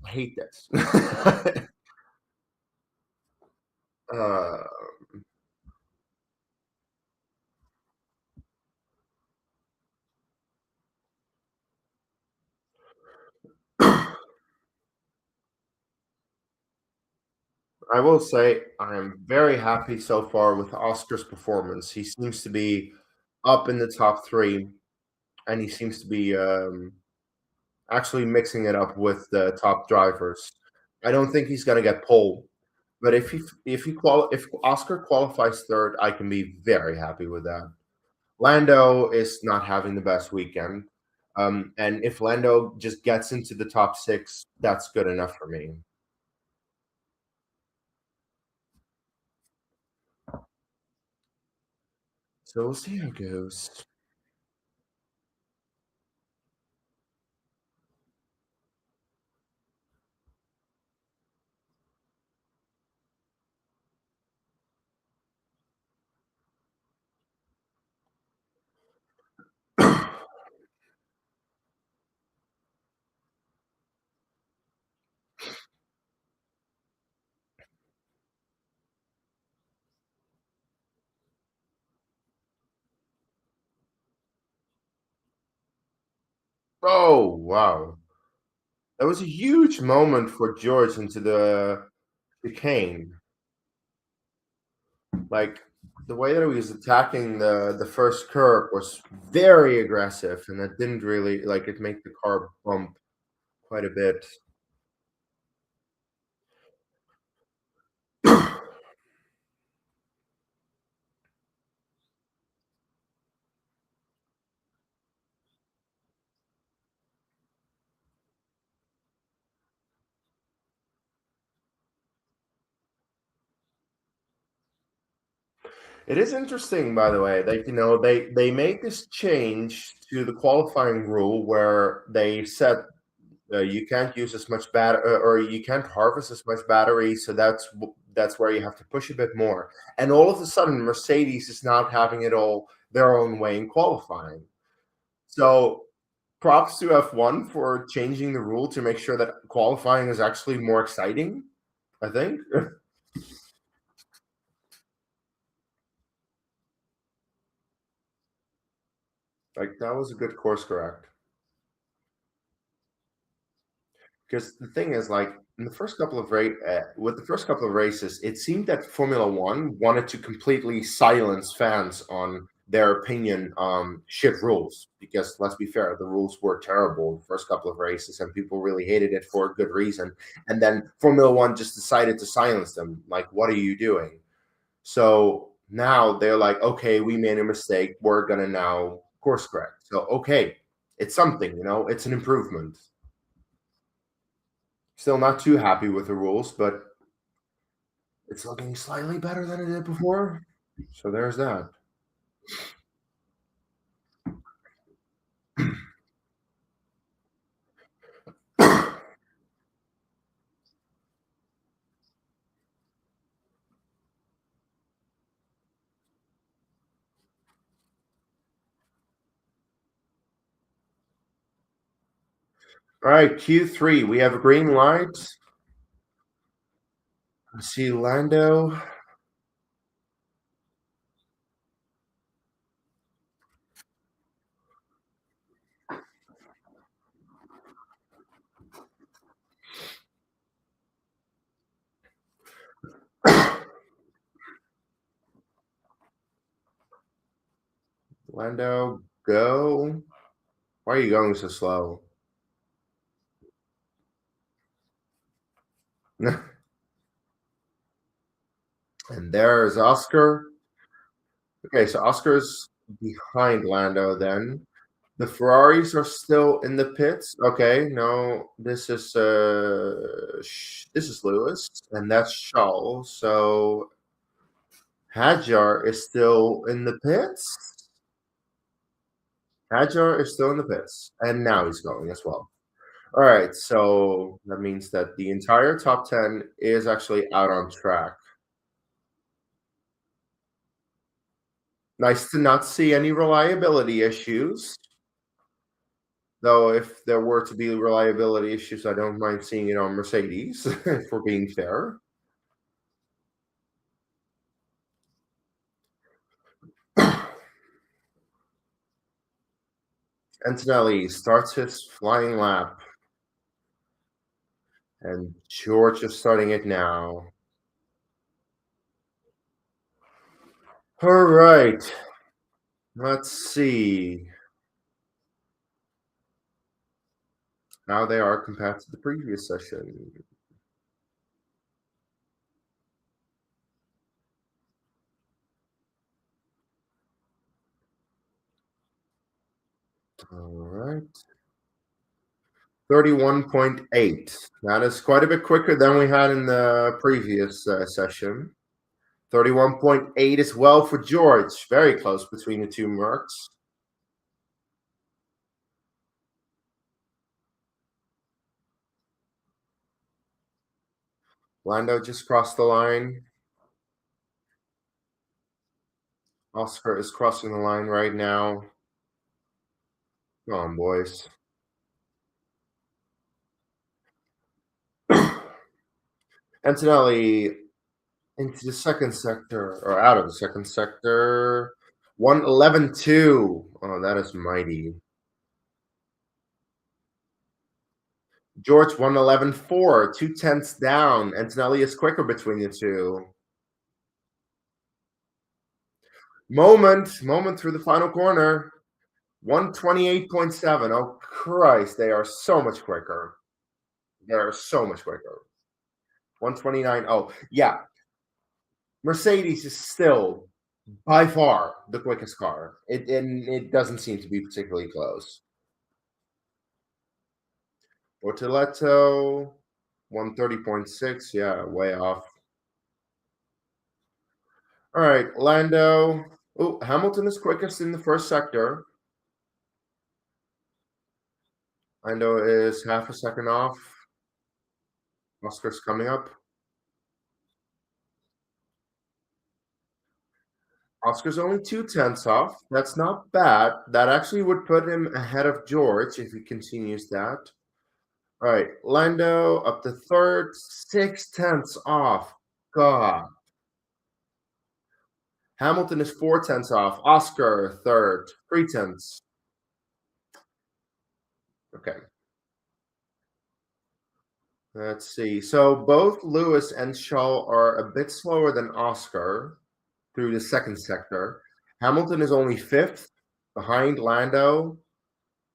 I hate this. uh, I will say I am very happy so far with Oscar's performance. He seems to be up in the top three, and he seems to be actually mixing it up with the top drivers. I don't think he's going to get pole, but if Oscar qualifies third, I can be very happy with that. Lando is not having the best weekend. And if Lando just gets into the top six, that's good enough for me. So we'll see how it goes. Oh, wow. That was a huge moment for George into the chicane. Like the way that he was attacking the first curve was very aggressive, and that didn't really like it made the car bump quite a bit. It is interesting, by the way, that they made this change to the qualifying rule where they said you can't use as much or you can't harvest as much battery, so that's where you have to push a bit more. And all of a sudden, Mercedes is now having it all their own way in qualifying. So props to F1 for changing the rule to make sure that qualifying is actually more exciting. I think like that was a good course correct. Because the thing is, like in the first couple of with the first couple of races, it seemed that Formula One wanted to completely silence fans on their opinion on shit rules. Because let's be fair, the rules were terrible the first couple of races, and people really hated it for a good reason. And then Formula One just decided to silence them. Like, what are you doing? So now they're like, okay, we made a mistake. We're gonna now course correct. So okay, it's something, it's an improvement. Still not too happy with the rules, but it's looking slightly better than it did before. So there's that. All right, Q3. We have a green light. I see Lando. Lando, go. Why are you going so slow? And there's Oscar. Okay, so Oscar's behind Lando then. The Ferraris are still in the pits. Okay, no, this is Lewis, and that's Charles. So Hadjar is still in the pits. Hadjar is still in the pits, and now he's going as well. All right, so that means that the entire top 10 is actually out on track. Nice to not see any reliability issues. Though, if there were to be reliability issues, I don't mind seeing it on Mercedes, if we're being fair. Antonelli starts his flying lap, and George is starting it now. All right, let's see how they are compared to the previous session. All right. 31.8. That is quite a bit quicker than we had in the previous session. 31.8 as well for George. Very close between the two Mercs. Lando just crossed the line. Oscar is crossing the line right now. Come on, boys. Antonelli into the second sector, or out of the second sector. 111.2. Oh, that is mighty. George 111.4. 2/10 down. Antonelli is quicker between the two. Moment through the final corner. 128.7. Oh, Christ. They are so much quicker. They are so much quicker. 129. Oh, yeah. Mercedes is still by far the quickest car. It doesn't seem to be particularly close. Bortoletto, 130.6. Yeah, way off. All right, Lando. Oh, Hamilton is quickest in the first sector. Lando is half a second off. Oscar's coming up. Oscar's only 2/10 off. That's not bad. That actually would put him ahead of George if he continues that. All right, Lando up to third, 6/10 off. God. Hamilton is 4/10 off. Oscar third, 3/10. Okay. Let's see. So both Lewis and Shaw are a bit slower than Oscar through the second sector. Hamilton is only fifth behind Lando.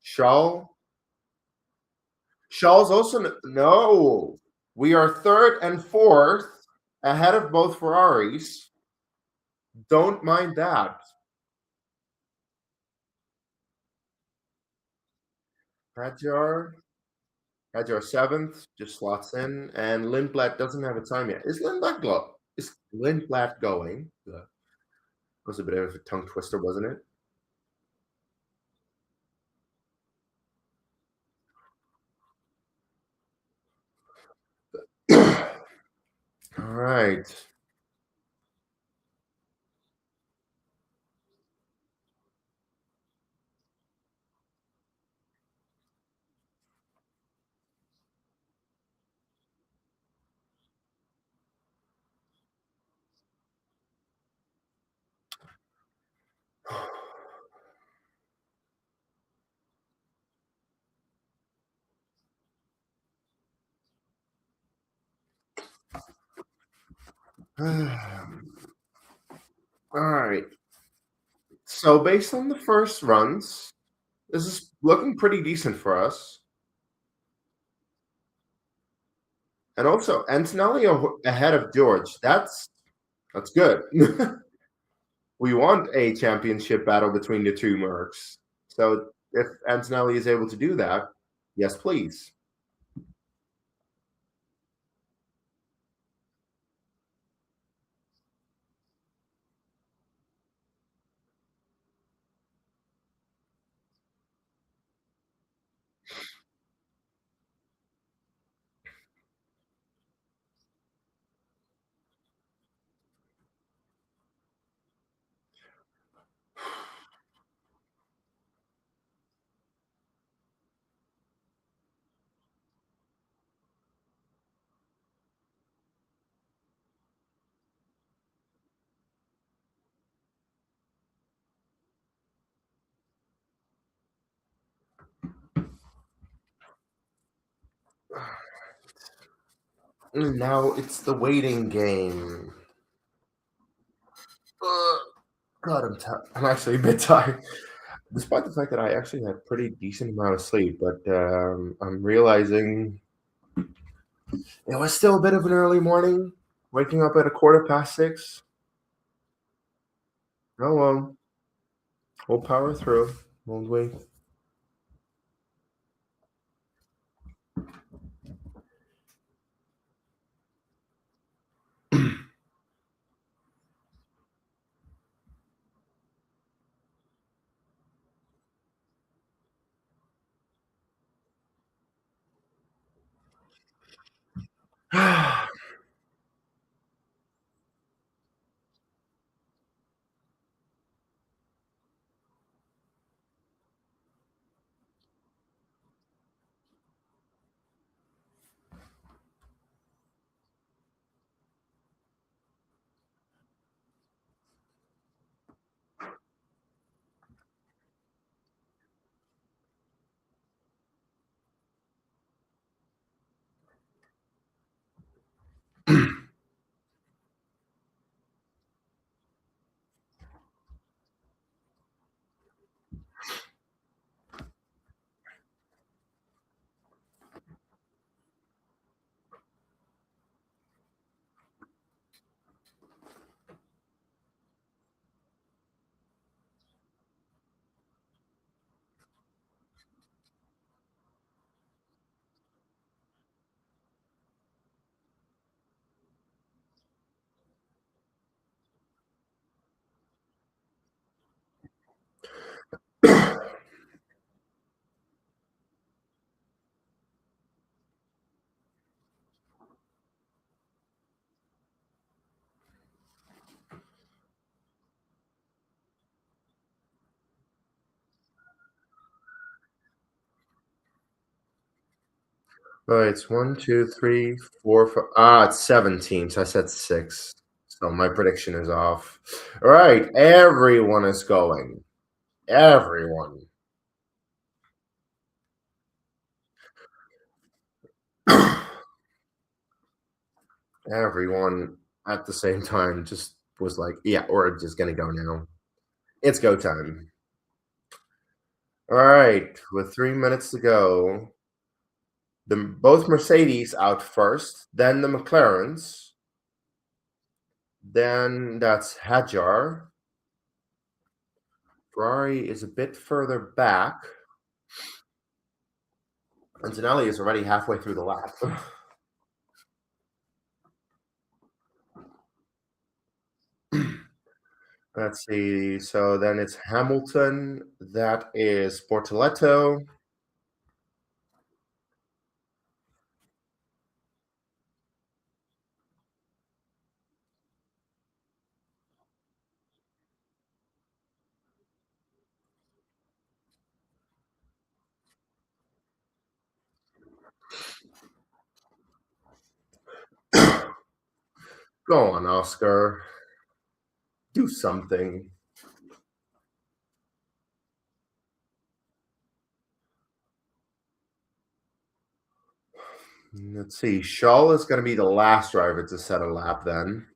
Shaw's also no. We are third and fourth ahead of both Ferraris. Don't mind that. Hadjar seventh just slots in, and Lindblad doesn't have a time yet. Is Lindblad going? That was a bit of a tongue twister, wasn't it? All right. All right. So based on the first runs, this is looking pretty decent for us. And also Antonelli ahead of George. That's good. We want a championship battle between the two Mercs. So if Antonelli is able to do that, yes, please. Now it's the waiting game. God, I'm actually a bit tired. Despite the fact that I actually had pretty decent amount of sleep, but I'm realizing it was still a bit of an early morning. Waking up at 6:15. Oh well, we'll power through, won't we? All right, it's one, two, three, four, five. It's 17. So I said six. So my prediction is off. All right, everyone is going. Everyone. Everyone at the same time just was like, yeah, we're just gonna go now. It's go time. All right, with 3 minutes to go, both Mercedes out first, then the McLarens, then that's Hadjar. Ferrari is a bit further back. Antonelli is already halfway through the lap. Let's see. So then it's Hamilton. That is Bortoletto. Go on, Oscar. Do something. Let's see. Shaw is going to be the last driver to set a lap then.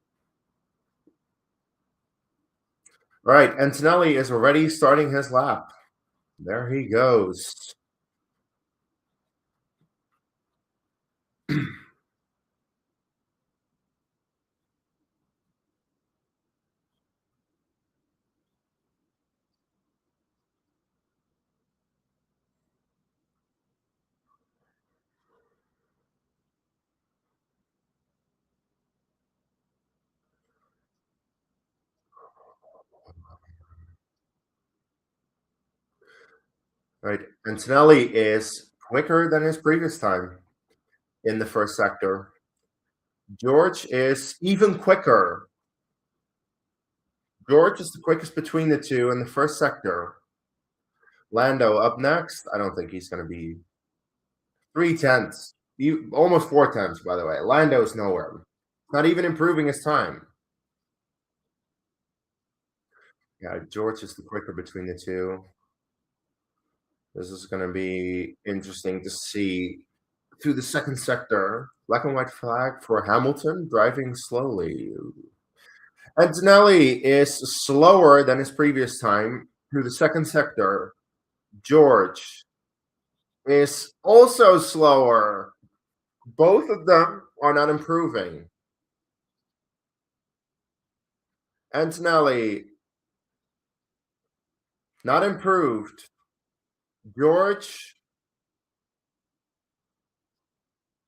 All right. Antonelli is already starting his lap. There he goes. Right. Antonelli is quicker than his previous time in the first sector. George is even quicker. George is the quickest between the two in the first sector. Lando up next. I don't think he's going to be 3 tenths, almost 4 tenths, by the way. Lando's nowhere. Not even improving his time. Yeah, George is the quicker between the two. This is going to be interesting to see through the second sector. Black and white flag for Hamilton, driving slowly. Antonelli is slower than his previous time through the second sector. George is also slower. Both of them are not improving. Antonelli, not improved. George,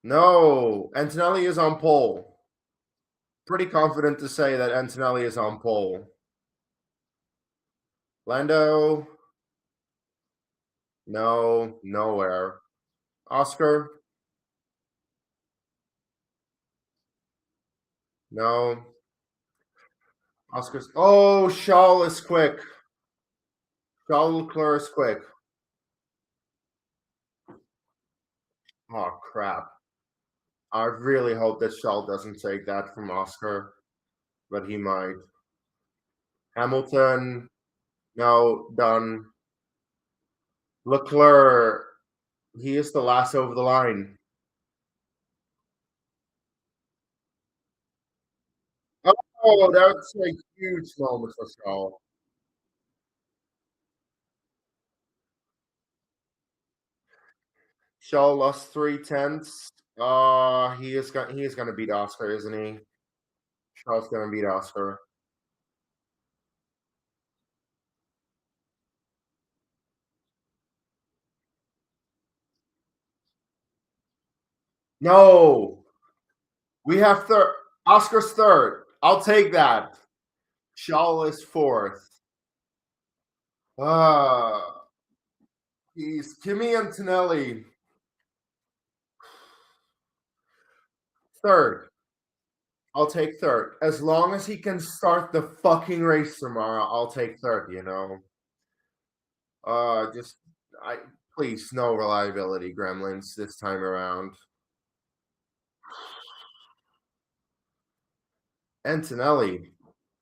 no. Antonelli is on pole. Pretty confident to say that Antonelli is on pole. Lando, no, nowhere. Oscar, No. Oscar's. Oh, Shaw is quick. Charles Leclerc is quick. Oh crap! I really hope that Shaw doesn't take that from Oscar, but he might. Hamilton, no, done. Leclerc, he is the last over the line. Oh, that's a huge moment for Shaw. Shaw lost 3 tenths. He is gonna beat Oscar, isn't he? Shaw's gonna beat Oscar. No, we have third. Oscar's third. I'll take that. Shaw is fourth. Ah, he's Kimi Antonelli third. I'll take third. As long as he can start the fucking race tomorrow, I'll take third, you know. Just I please no reliability gremlins this time around. Antonelli,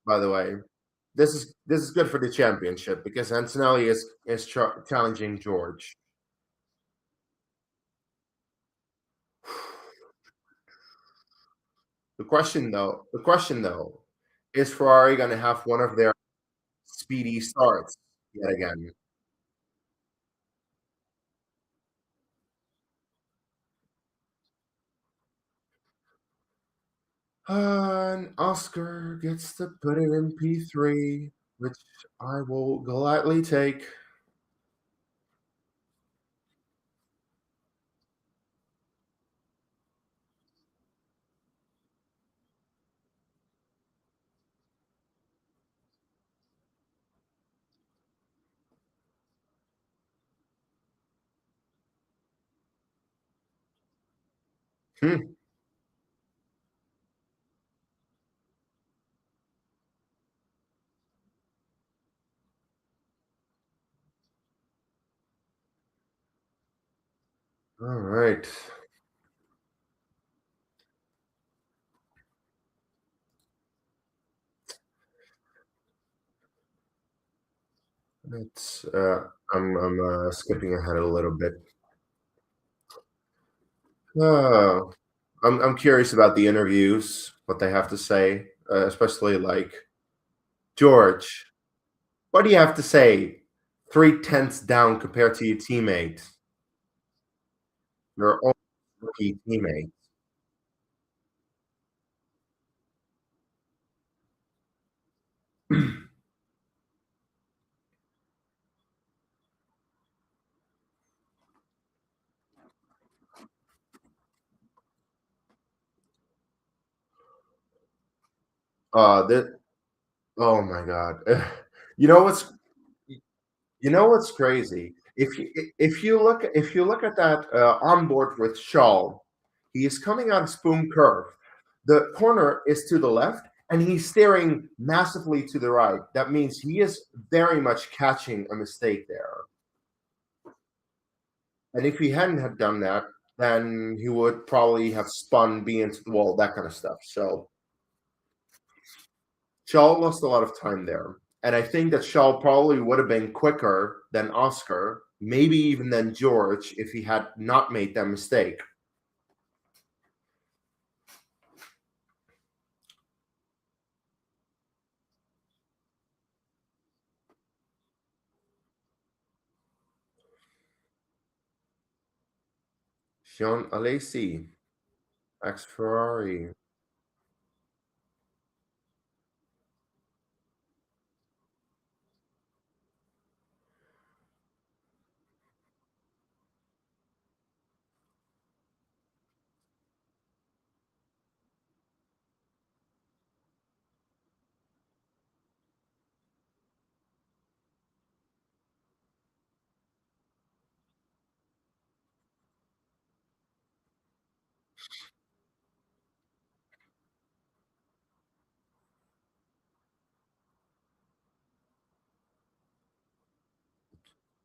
by the way, this is good for the championship because Antonelli is challenging George. The question though, is Ferrari going to have one of their speedy starts yet again? And Oscar gets to put it in P3, which I will gladly take. Hmm. All right. Let's. I'm skipping ahead a little bit. Uh, I'm curious about the interviews, what they have to say, especially like George. What do you have to say? 3 tenths down compared to your teammate, your own rookie teammate. That. Oh my God. You know what's You know what's crazy? If you look at that onboard with Shaw, he is coming on spoon curve. The corner is to the left, and he's steering massively to the right. That means he is very much catching a mistake there. And if he hadn't have done that, then he would probably have spun B into the wall, that kind of stuff. So Shaw lost a lot of time there. And I think that Shaw probably would have been quicker than Oscar, maybe even than George, if he had not made that mistake. Jean Alesi, ex Ferrari.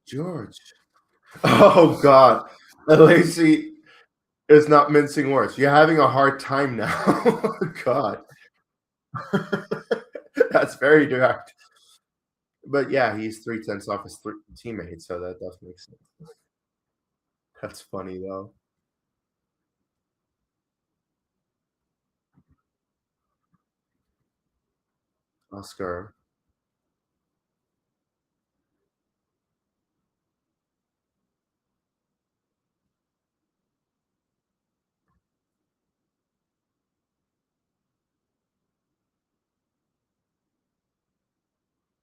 George. Oh God. Lacey is not mincing words. You're having a hard time now. God. That's very direct. But yeah, he's 3/10 off his teammate, so that does make sense. That's funny though. Oscar.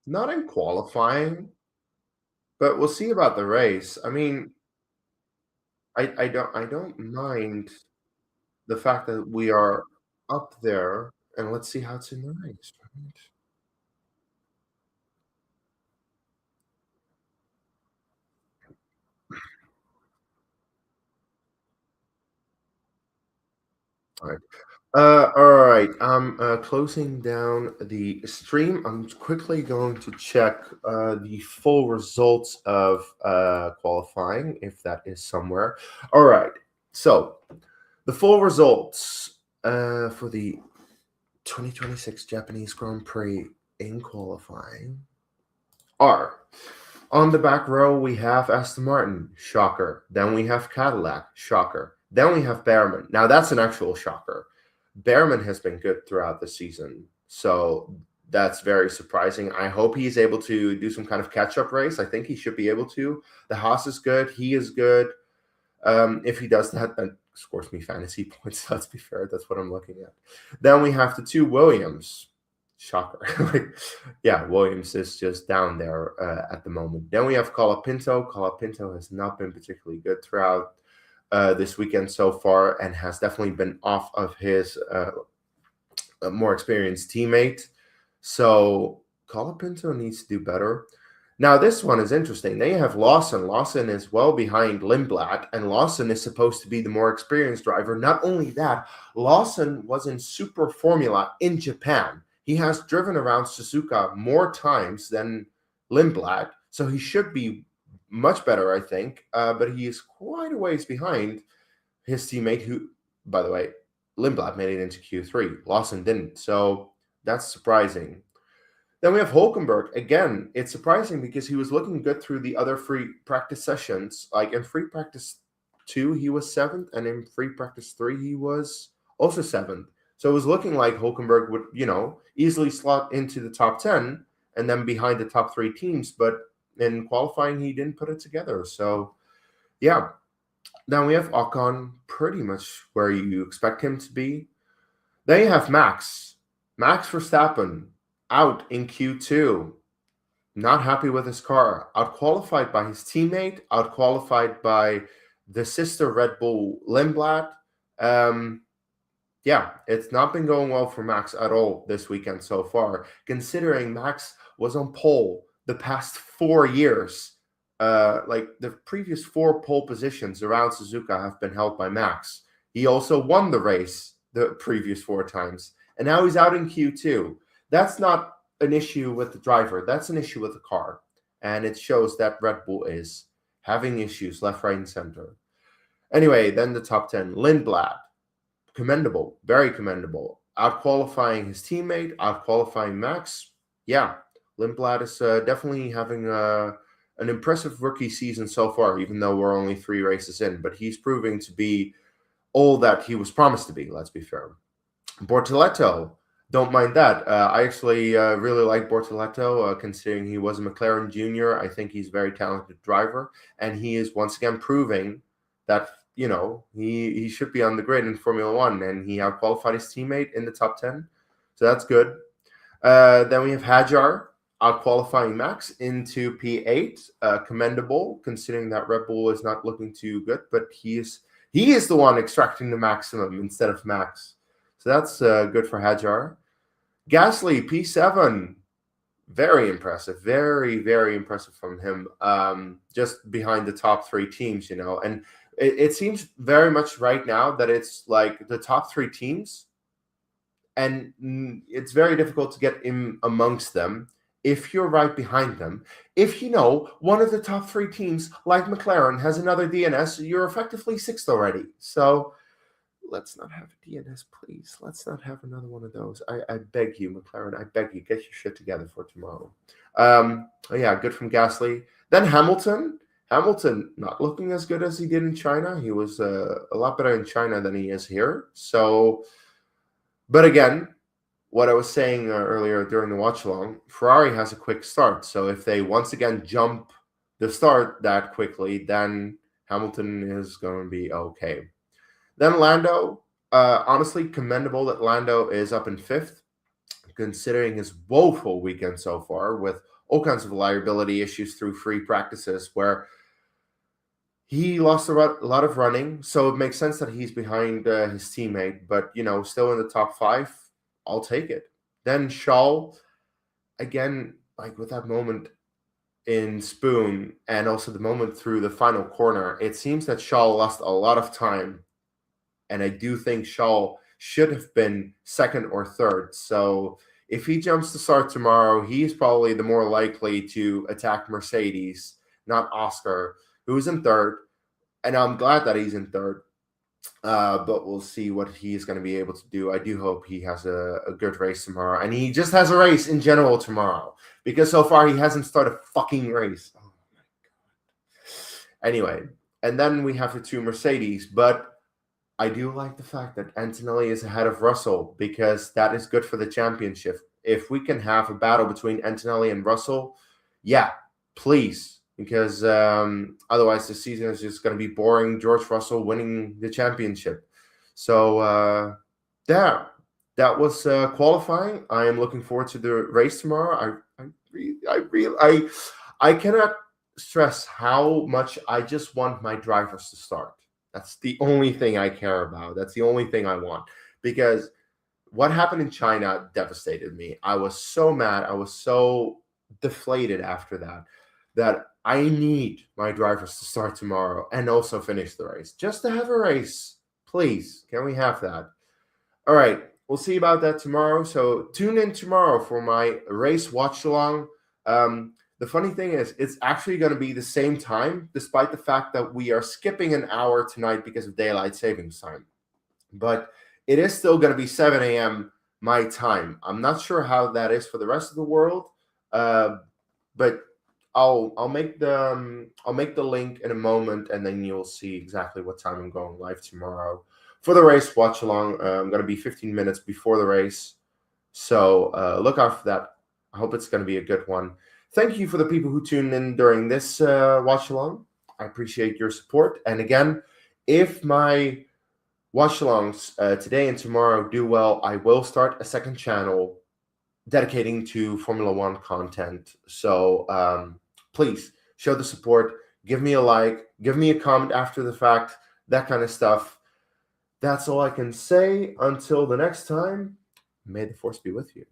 Not in qualifying, but we'll see about the race. I mean, I don't mind the fact that we are up there, and let's see how it's in the race, right? Alright. Alright, I'm, closing down the stream. I'm quickly going to check, the full results of, qualifying, if that is somewhere. Alright, so the full results, for the 2026 Japanese Grand Prix in qualifying are: on the back row, we have Aston Martin, shocker. Then we have Cadillac, shocker. Then we have Behrman. Now that's an actual shocker. Behrman has been good throughout the season, so that's very surprising. I hope he's able to do some kind of catch-up race. I think he should be able to. The Haas is good. He is good. If he does that, then scores me fantasy points. Let's be fair. That's what I'm looking at. Then we have the two Williams. Shocker. Like, yeah, Williams is just down there at the moment. Then we have Colapinto. Colapinto has not been particularly good throughout this weekend so far, and has definitely been off of his more experienced teammate. So Colapinto needs to do better. Now, this one is interesting. They have Lawson. Lawson is well behind Lindblad, and Lawson is supposed to be the more experienced driver. Not only that, Lawson was in Super Formula in Japan. He has driven around Suzuka more times than Lindblad, so he should be much better, I think. But he is quite a ways behind his teammate, who, by the way, Lindblad made it into Q3. Lawson didn't, so that's surprising. Then we have Hulkenberg. Again, it's surprising because he was looking good through the other free practice sessions. Like in free practice 2, he was 7th, and in free practice 3, he was also 7th. So it was looking like Hulkenberg would, easily slot into the top 10 and then behind the top 3 teams. But in qualifying, he didn't put it together. So, yeah. Then we have Ocon, pretty much where you expect him to be. Then you have Max. Max Verstappen out in Q2. Not happy with his car. Outqualified by his teammate, outqualified by the sister Red Bull Lindblad. Yeah, it's not been going well for Max at all this weekend so far, considering Max was on pole the past 4 years. Like the previous 4 pole positions around Suzuka have been held by Max. He also won the race the previous 4 times, and now he's out in Q2. That's not an issue with the driver. That's an issue with the car. And it shows that Red Bull is having issues left, right, and center. Anyway, then the top 10. Lindblad, commendable, very commendable. Outqualifying his teammate, outqualifying Max. Yeah, Lindblad is definitely having an impressive rookie season so far, even though we're only 3 races in. But he's proving to be all that he was promised to be, let's be fair. Bortoleto, don't mind that. I actually really like Bortoleto, considering he was a McLaren junior. I think he's a very talented driver, and he is once again proving that he should be on the grid in Formula One, and he outqualified his teammate in the top 10, so that's good. Then we have Hajar outqualifying Max into P8, commendable considering that Red Bull is not looking too good, but he is the one extracting the maximum instead of Max. So that's good for Hajar. Gasly, P7, very impressive. Very, very impressive from him. Just behind the top 3 teams, And it seems very much right now that it's like the top 3 teams, and it's very difficult to get in amongst them if you're right behind them, if you know one of the top 3 teams, like McLaren, has another DNS, you're effectively 6th already. So let's not have a DNS, please. Let's not have another one of those. I beg you, McLaren. I beg you, get your shit together for tomorrow. Yeah, good from Gasly. Then Hamilton. Hamilton not looking as good as he did in China. He was a lot better in China than he is here. So, but again, what I was saying earlier during the watch along, Ferrari has a quick start. So if they once again jump the start that quickly, then Hamilton is going to be okay. Then Lando, honestly, commendable that Lando is up in 5th, considering his woeful weekend so far with all kinds of reliability issues through free practices where he lost a lot of running. So it makes sense that he's behind his teammate, but, still in the top 5, I'll take it. Then Shaw, again, like with that moment in Spoon and also the moment through the final corner, it seems that Shaw lost a lot of time. And I do think Shaw should have been 2nd or 3rd. So if he jumps to start tomorrow, he's probably the more likely to attack Mercedes, not Oscar, who's in 3rd. And I'm glad that he's in 3rd. But we'll see what he's going to be able to do. I do hope he has a good race tomorrow. And he just has a race in general tomorrow. Because so far he hasn't started a fucking race. Oh, my God. Anyway, and then we have the 2 Mercedes. But I do like the fact that Antonelli is ahead of Russell because that is good for the championship. If we can have a battle between Antonelli and Russell, yeah, please. Because otherwise the season is just going to be boring. George Russell winning the championship. So, that was qualifying. I am looking forward to the race tomorrow. I cannot stress how much I just want my drivers to start. That's the only thing I care about. That's the only thing I want. Because what happened in China devastated me. I was so mad. I was so deflated after that I need my drivers to start tomorrow and also finish the race. Just to have a race. Please, can we have that? All right. We'll see about that tomorrow. So tune in tomorrow for my race watch along. The funny thing is, it's actually going to be the same time, despite the fact that we are skipping an hour tonight because of daylight savings time. But it is still going to be 7 a.m. my time. I'm not sure how that is for the rest of the world, but I'll make the link in a moment, and then you'll see exactly what time I'm going live tomorrow for the race watch along. I'm going to be 15 minutes before the race, so look out for that. I hope it's going to be a good one. Thank you for the people who tuned in during this watch along. I appreciate your support. And again, if my watch alongs today and tomorrow do well, I will start a second channel dedicating to Formula One content. So please show the support. Give me a like. Give me a comment after the fact. That kind of stuff. That's all I can say. Until the next time, may the force be with you.